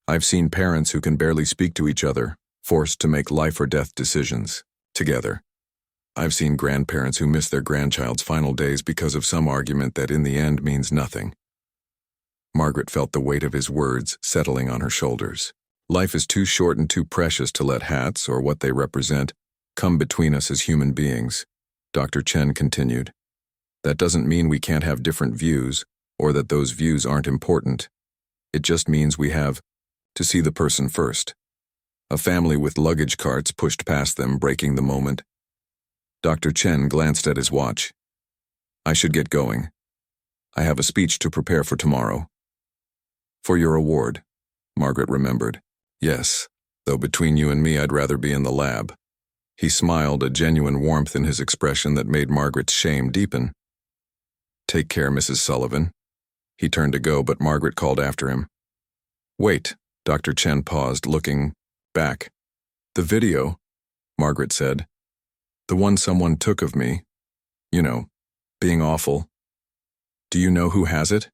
"I've seen parents who can barely speak to each other, forced to make life or death decisions together. I've seen grandparents who miss their grandchild's final days because of some argument that in the end means nothing." Margaret felt the weight of his words settling on her shoulders. "Life is too short and too precious to let hats, or what they represent, come between us as human beings," Dr. Chen continued. "That doesn't mean we can't have different views, or that those views aren't important. It just means we have to see the person first." A family with luggage carts pushed past them, breaking the moment. Dr. Chen glanced at his watch. "I should get going. I have a speech to prepare for tomorrow." "For your award," Margaret remembered. "Yes, though between you and me I'd rather be in the lab." He smiled, a genuine warmth in his expression that made Margaret's shame deepen. "Take care, Mrs. Sullivan." He turned to go, but Margaret called after him. "Wait," Dr. Chen paused, looking back. "The video," Margaret said. "The one someone took of me. You know, being awful. Do you know who has it?"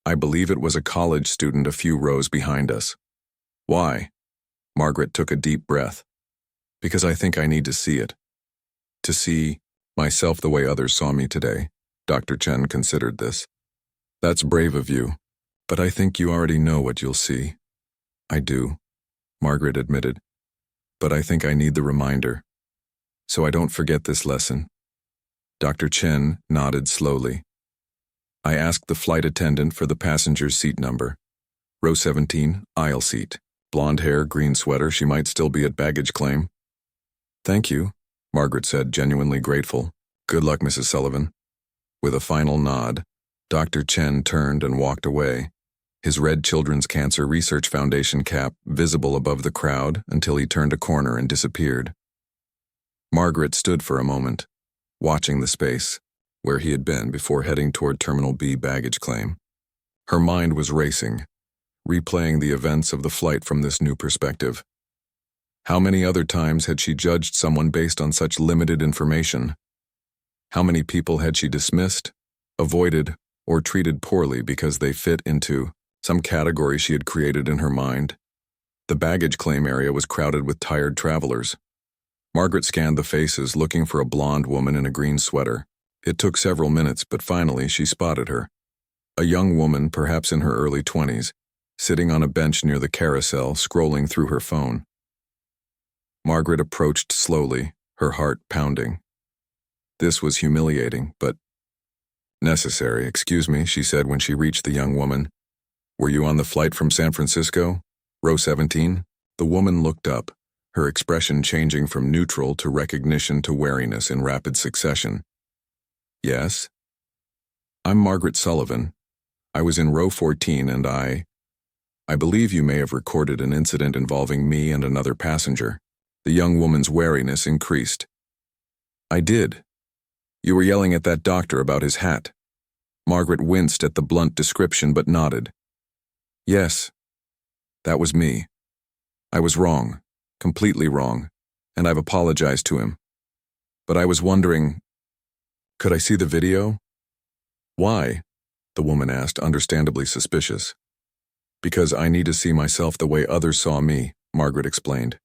I believe it was a college student a few rows behind us. Why? Margaret took a deep breath. Because I think I need to see it. To see myself the way others saw me today. Dr. Chen considered this. That's brave of you, but I think you already know what you'll see. I do, Margaret admitted, but I think I need the reminder, so I don't forget this lesson. Dr. Chen nodded slowly. I asked the flight attendant for the passenger's seat number. Row 17, aisle seat. Blonde hair, green sweater, she might still be at baggage claim. Thank you, Margaret said, genuinely grateful. Good luck, Mrs. Sullivan. With a final nod, Dr. Chen turned and walked away, his red Children's Cancer Research Foundation cap visible above the crowd until he turned a corner and disappeared. Margaret stood for a moment, watching the space where he had been before heading toward Terminal B baggage claim. Her mind was racing, replaying the events of the flight from this new perspective. How many other times had she judged someone based on such limited information? How many people had she dismissed, avoided, or treated poorly because they fit into some category she had created in her mind? The baggage claim area was crowded with tired travelers. Margaret scanned the faces, looking for a blonde woman in a green sweater. It took several minutes, but finally she spotted her. A young woman, perhaps in her early 20s, sitting on a bench near the carousel, scrolling through her phone. Margaret approached slowly, her heart pounding. This was humiliating, but necessary. Excuse me, she said when she reached the young woman. Were you on the flight from San Francisco? Row 17? The woman looked up, her expression changing from neutral to recognition to wariness in rapid succession. Yes? I'm Margaret Sullivan. I was in row 14 and I believe you may have recorded an incident involving me and another passenger. The young woman's wariness increased. I did. You were yelling at that doctor about his hat. Margaret winced at the blunt description but nodded. Yes, that was me. I was wrong, completely wrong, and I've apologized to him. But I was wondering, could I see the video? Why? The woman asked, understandably suspicious. Because I need to see myself the way others saw me, Margaret explained.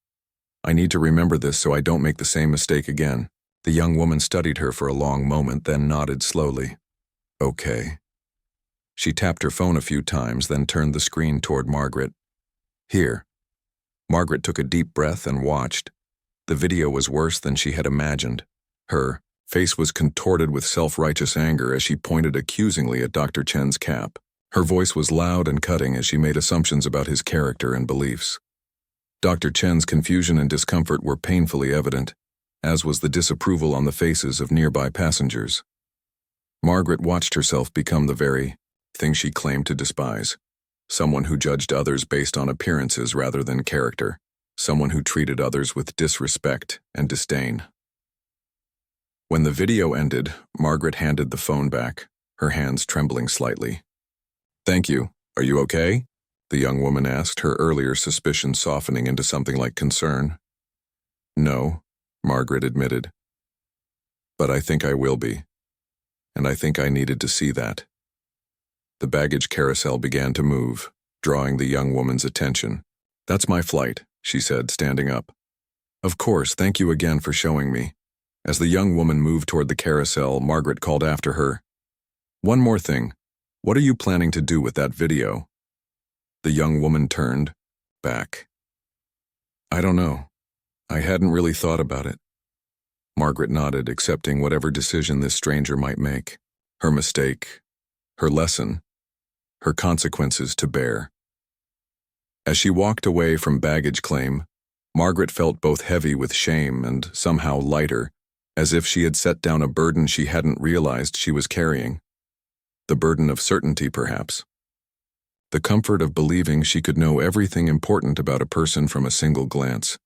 I need to remember this so I don't make the same mistake again. The young woman studied her for a long moment, then nodded slowly. Okay. She tapped her phone a few times, then turned the screen toward Margaret. Here. Margaret took a deep breath and watched. The video was worse than she had imagined. Her face was contorted with self-righteous anger as she pointed accusingly at Dr. Chen's cap. Her voice was loud and cutting as she made assumptions about his character and beliefs. Dr. Chen's confusion and discomfort were painfully evident, as was the disapproval on the faces of nearby passengers. Margaret watched herself become the very thing she claimed to despise. Someone who judged others based on appearances rather than character. Someone who treated others with disrespect and disdain. When the video ended, Margaret handed the phone back, her hands trembling slightly. Thank you. Are you okay? The young woman asked, her earlier suspicion softening into something like concern. No, Margaret admitted. But I think I will be. And I think I needed to see that. The baggage carousel began to move, drawing the young woman's attention. That's my flight, she said, standing up. Of course, thank you again for showing me. As the young woman moved toward the carousel, Margaret called after her. One more thing. What are you planning to do with that video? The young woman turned back. I don't know. I hadn't really thought about it. Margaret nodded, accepting whatever decision this stranger might make. Her mistake, her lesson, her consequences to bear. As she walked away from baggage claim, Margaret felt both heavy with shame and somehow lighter, as if she had set down a burden she hadn't realized she was carrying. The burden of certainty, perhaps. The comfort of believing she could know everything important about a person from a single glance.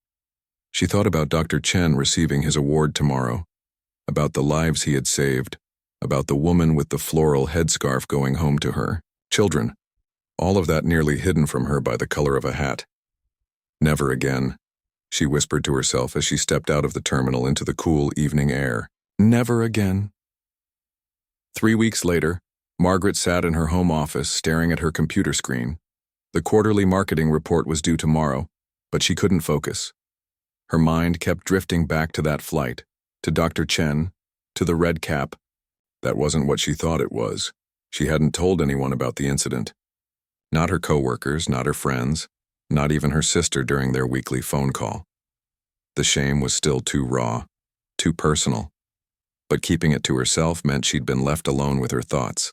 She thought about Dr. Chen receiving his award tomorrow, about the lives he had saved, about the woman with the floral headscarf going home to her, children, all of that nearly hidden from her by the color of a hat. Never again, she whispered to herself as she stepped out of the terminal into the cool evening air. Never again. 3 weeks later, Margaret sat in her home office, staring at her computer screen. The quarterly marketing report was due tomorrow, but she couldn't focus. Her mind kept drifting back to that flight, to Dr. Chen, to the red cap. That wasn't what she thought it was. She hadn't told anyone about the incident. Not her coworkers, not her friends, not even her sister during their weekly phone call. The shame was still too raw, too personal. But keeping it to herself meant she'd been left alone with her thoughts,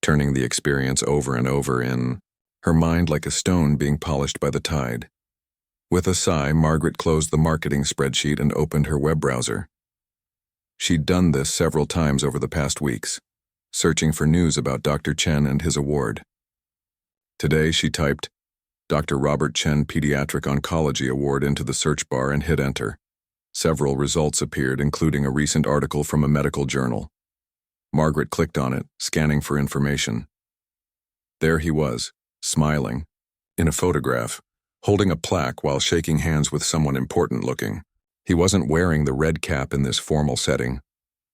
turning the experience over and over in her mind like a stone being polished by the tide. With a sigh, Margaret closed the marketing spreadsheet and opened her web browser. She'd done this several times over the past weeks, searching for news about Dr. Chen and his award. Today, she typed Dr. Robert Chen Pediatric Oncology Award into the search bar and hit enter. Several results appeared, including a recent article from a medical journal. Margaret clicked on it, scanning for information. There he was, smiling, in a photograph, holding a plaque while shaking hands with someone important-looking. He wasn't wearing the red cap in this formal setting,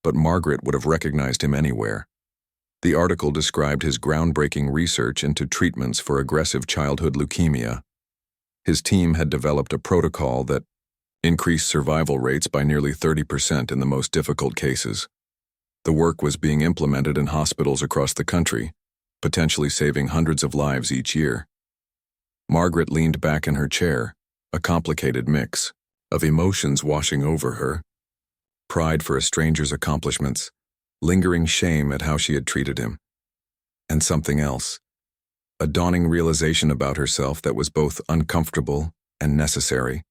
but Margaret would have recognized him anywhere. The article described his groundbreaking research into treatments for aggressive childhood leukemia. His team had developed a protocol that increased survival rates by nearly 30% in the most difficult cases. The work was being implemented in hospitals across the country, potentially saving hundreds of lives each year. Margaret leaned back in her chair, a complicated mix of emotions washing over her. Pride for a stranger's accomplishments, lingering shame at how she had treated him. And something else, a dawning realization about herself that was both uncomfortable and necessary.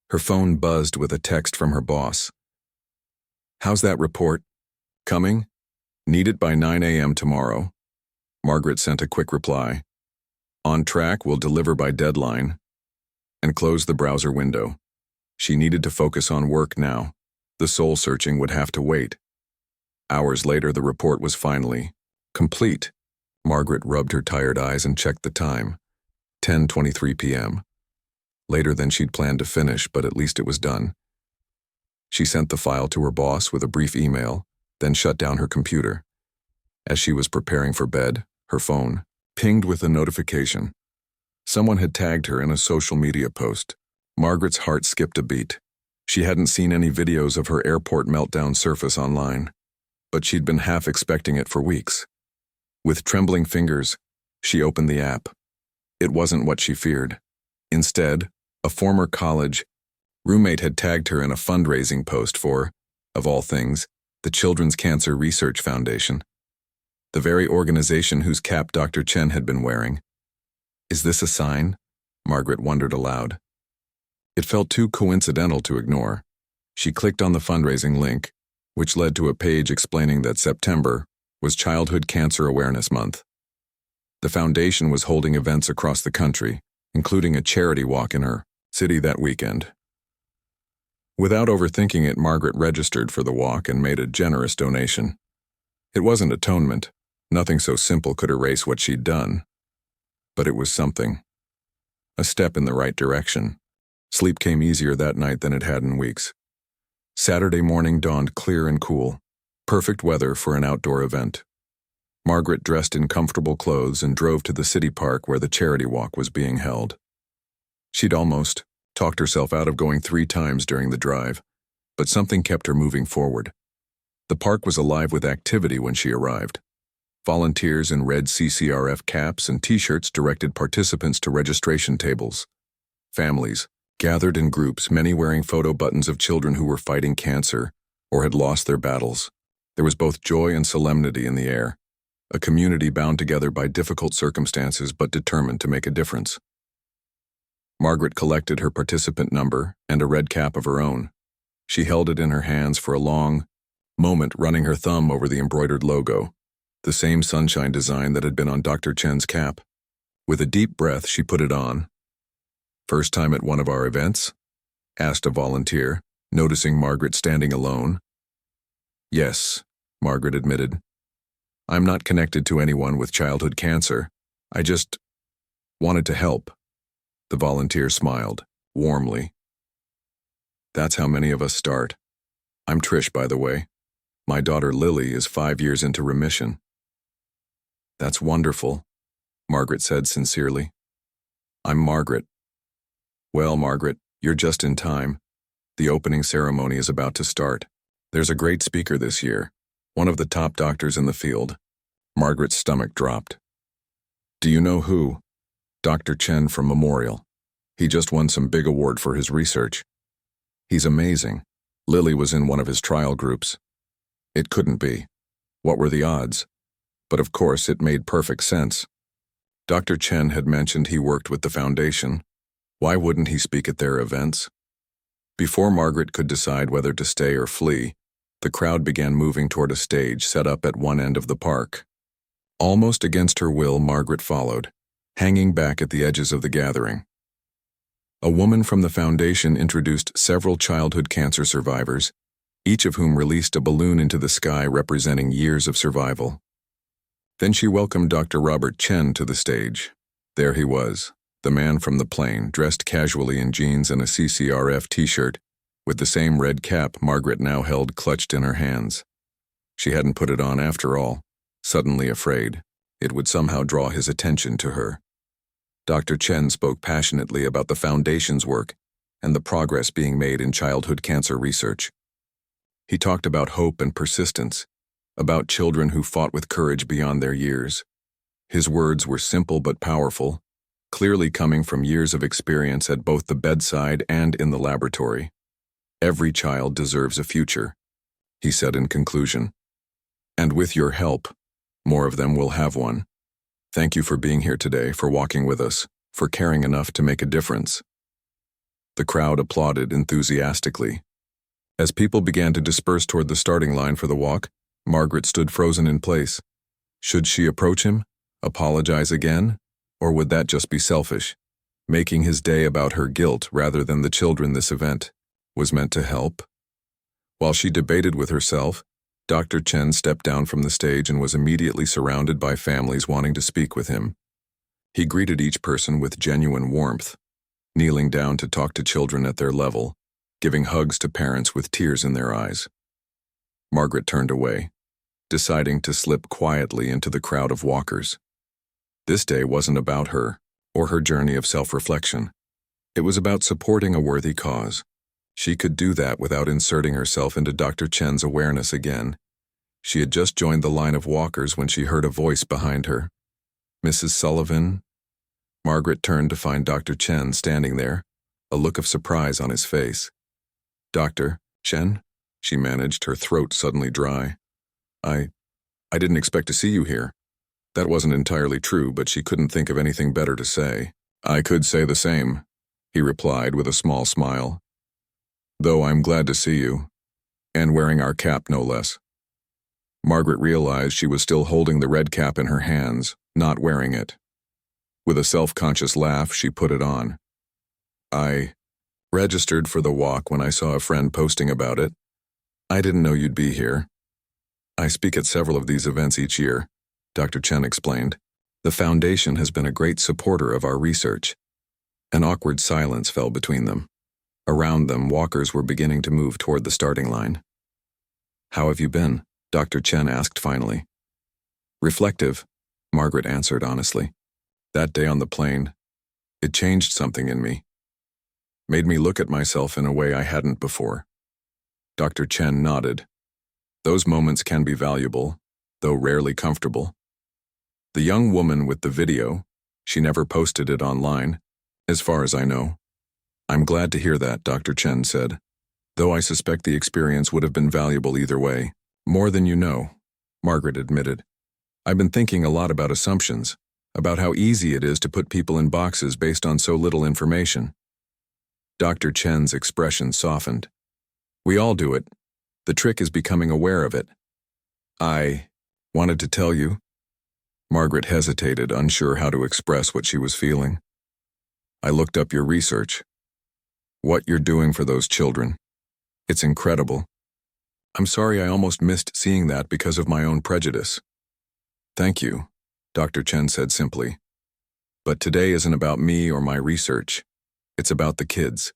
Her phone buzzed with a text from her boss. "How's that report? Coming? Need it by 9 a.m. tomorrow." Margaret sent a quick reply. "On track, will deliver by deadline," and closed the browser window. She needed to focus on work now. The soul-searching would have to wait. Hours later, the report was finally complete. Margaret rubbed her tired eyes and checked the time. 10:23 p.m. Later than she'd planned to finish, but at least it was done. She sent the file to her boss with a brief email, then shut down her computer. As she was preparing for bed, her phone pinged with a notification. Someone had tagged her in a social media post. Margaret's heart skipped a beat. She hadn't seen any videos of her airport meltdown surface online, but she'd been half expecting it for weeks. With trembling fingers, she opened the app. It wasn't what she feared. Instead, a former college roommate had tagged her in a fundraising post for, of all things, the Children's Cancer Research Foundation, the very organization whose cap Dr. Chen had been wearing. Is this a sign? Margaret wondered aloud. It felt too coincidental to ignore. She clicked on the fundraising link, which led to a page explaining that September was Childhood Cancer Awareness Month. The foundation was holding events across the country, including a charity walk in her city that weekend. Without overthinking it, Margaret registered for the walk and made a generous donation. It wasn't atonement. Nothing so simple could erase what she'd done. But it was something. A step in the right direction. Sleep came easier that night than it had in weeks. Saturday morning dawned clear and cool. Perfect weather for an outdoor event. Margaret dressed in comfortable clothes and drove to the city park where the charity walk was being held. She'd almost talked herself out of going 3 times during the drive, but something kept her moving forward. The park was alive with activity when she arrived. Volunteers in red CCRF caps and t-shirts directed participants to registration tables. Families gathered in groups, many wearing photo buttons of children who were fighting cancer or had lost their battles. There was both joy and solemnity in the air, a community bound together by difficult circumstances but determined to make a difference. Margaret collected her participant number and a red cap of her own. She held it in her hands for a long moment, running her thumb over the embroidered logo, the same sunshine design that had been on Dr. Chen's cap. With a deep breath, she put it on. "First time at one of our events?" asked a volunteer, noticing Margaret standing alone. "Yes," Margaret admitted. "I'm not connected to anyone with childhood cancer. I just wanted to help." The volunteer smiled, warmly. "That's how many of us start. I'm Trish, by the way. My daughter Lily is 5 years into remission." That's wonderful, Margaret said sincerely. I'm Margaret. Well, Margaret, you're just in time. The opening ceremony is about to start. There's a great speaker this year, one of the top doctors in the field. Margaret's stomach dropped. Do you know who? Dr. Chen from Memorial. He just won some big award for his research. He's amazing. Lily was in one of his trial groups. It couldn't be. What were the odds? But of course, it made perfect sense. Dr. Chen had mentioned he worked with the foundation. Why wouldn't he speak at their events? Before Margaret could decide whether to stay or flee, the crowd began moving toward a stage set up at one end of the park. Almost against her will, Margaret followed, hanging back at the edges of the gathering. A woman from the foundation introduced several childhood cancer survivors, each of whom released a balloon into the sky representing years of survival. Then she welcomed Dr. Robert Chen to the stage. There he was, the man from the plane, dressed casually in jeans and a CCRF t-shirt, with the same red cap Margaret now held clutched in her hands. She hadn't put it on after all, suddenly afraid it would somehow draw his attention to her. Dr. Chen spoke passionately about the foundation's work and the progress being made in childhood cancer research. He talked about hope and persistence, about children who fought with courage beyond their years. His words were simple but powerful, clearly coming from years of experience at both the bedside and in the laboratory. Every child deserves a future, he said in conclusion. And with your help, more of them will have one. Thank you for being here today, for walking with us, for caring enough to make a difference. The crowd applauded enthusiastically. As people began to disperse toward the starting line for the walk, Margaret stood frozen in place. Should she approach him, apologize again, or would that just be selfish, making his day about her guilt rather than the children this event was meant to help? While she debated with herself, Dr. Chen stepped down from the stage and was immediately surrounded by families wanting to speak with him. He greeted each person with genuine warmth, kneeling down to talk to children at their level, giving hugs to parents with tears in their eyes. Margaret turned away, deciding to slip quietly into the crowd of walkers. This day wasn't about her or her journey of self-reflection. It was about supporting a worthy cause. She could do that without inserting herself into Dr. Chen's awareness again. She had just joined the line of walkers when she heard a voice behind her. Mrs. Sullivan? Margaret turned to find Dr. Chen standing there, a look of surprise on his face. Dr. Chen? She managed, her throat suddenly dry. I didn't expect to see you here. That wasn't entirely true, but she couldn't think of anything better to say. I could say the same, he replied with a small smile. Though I'm glad to see you, and wearing our cap no less. Margaret realized she was still holding the red cap in her hands, not wearing it. With a self-conscious laugh, she put it on. I registered for the walk when I saw a friend posting about it. I didn't know you'd be here. I speak at several of these events each year, Dr. Chen explained. The foundation has been a great supporter of our research. An awkward silence fell between them. Around them, walkers were beginning to move toward the starting line. How have you been? Dr. Chen asked finally. Reflective, Margaret answered honestly. That day on the plane, it changed something in me. Made me look at myself in a way I hadn't before. Dr. Chen nodded. Those moments can be valuable, though rarely comfortable. The young woman with the video, she never posted it online, as far as I know. I'm glad to hear that, Dr. Chen said, though I suspect the experience would have been valuable either way. More than you know, Margaret admitted. I've been thinking a lot about assumptions, about how easy it is to put people in boxes based on so little information. Dr. Chen's expression softened. We all do it. The trick is becoming aware of it. I wanted to tell you. Margaret hesitated, unsure how to express what she was feeling. I looked up your research. What you're doing for those children. It's incredible. I'm sorry I almost missed seeing that because of my own prejudice. Thank you, Dr. Chen said simply. But today isn't about me or my research. It's about the kids.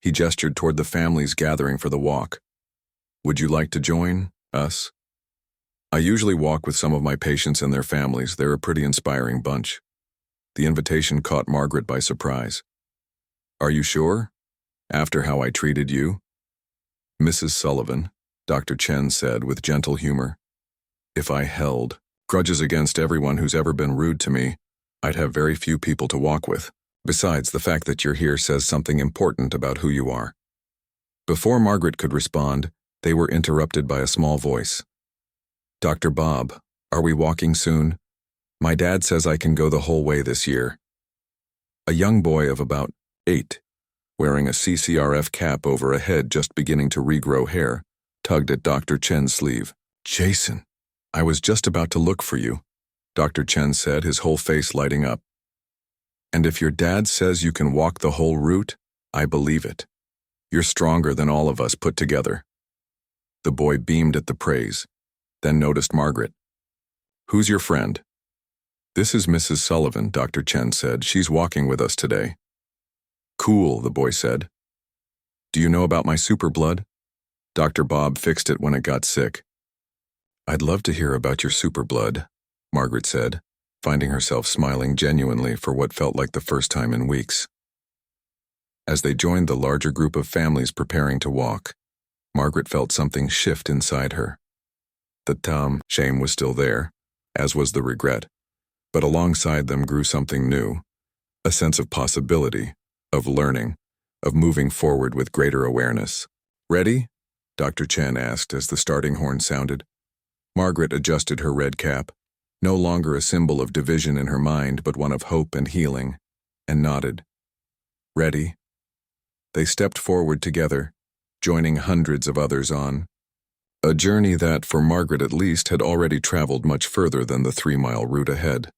He gestured toward the families gathering for the walk. Would you like to join us? I usually walk with some of my patients and their families. They're a pretty inspiring bunch. The invitation caught Margaret by surprise. Are you sure? After how I treated you? Mrs. Sullivan, Dr. Chen said with gentle humor. If I held grudges against everyone who's ever been rude to me, I'd have very few people to walk with. Besides, the fact that you're here says something important about who you are. Before Margaret could respond, they were interrupted by a small voice. Dr. Bob, are we walking soon? My dad says I can go the whole way this year. A young boy of about 8, wearing a CCRF cap over a head just beginning to regrow hair, tugged at Dr. Chen's sleeve. Jason, I was just about to look for you, Dr. Chen said, his whole face lighting up. And if your dad says you can walk the whole route, I believe it. You're stronger than all of us put together. The boy beamed at the praise, then noticed Margaret. Who's your friend? This is Mrs. Sullivan, Dr. Chen said. She's walking with us today. Cool, the boy said. Do you know about my super blood? Dr. Bob fixed it when it got sick. I'd love to hear about your super blood, Margaret said, finding herself smiling genuinely for what felt like the first time in weeks. As they joined the larger group of families preparing to walk, Margaret felt something shift inside her. The shame was still there, as was the regret, but alongside them grew something new, a sense of possibility, of learning, of moving forward with greater awareness. Ready? Dr. Chen asked as the starting horn sounded. Margaret adjusted her red cap, no longer a symbol of division in her mind but one of hope and healing, and nodded. Ready? They stepped forward together, joining hundreds of others on a journey that, for Margaret at least, had already traveled much further than the 3-mile route ahead.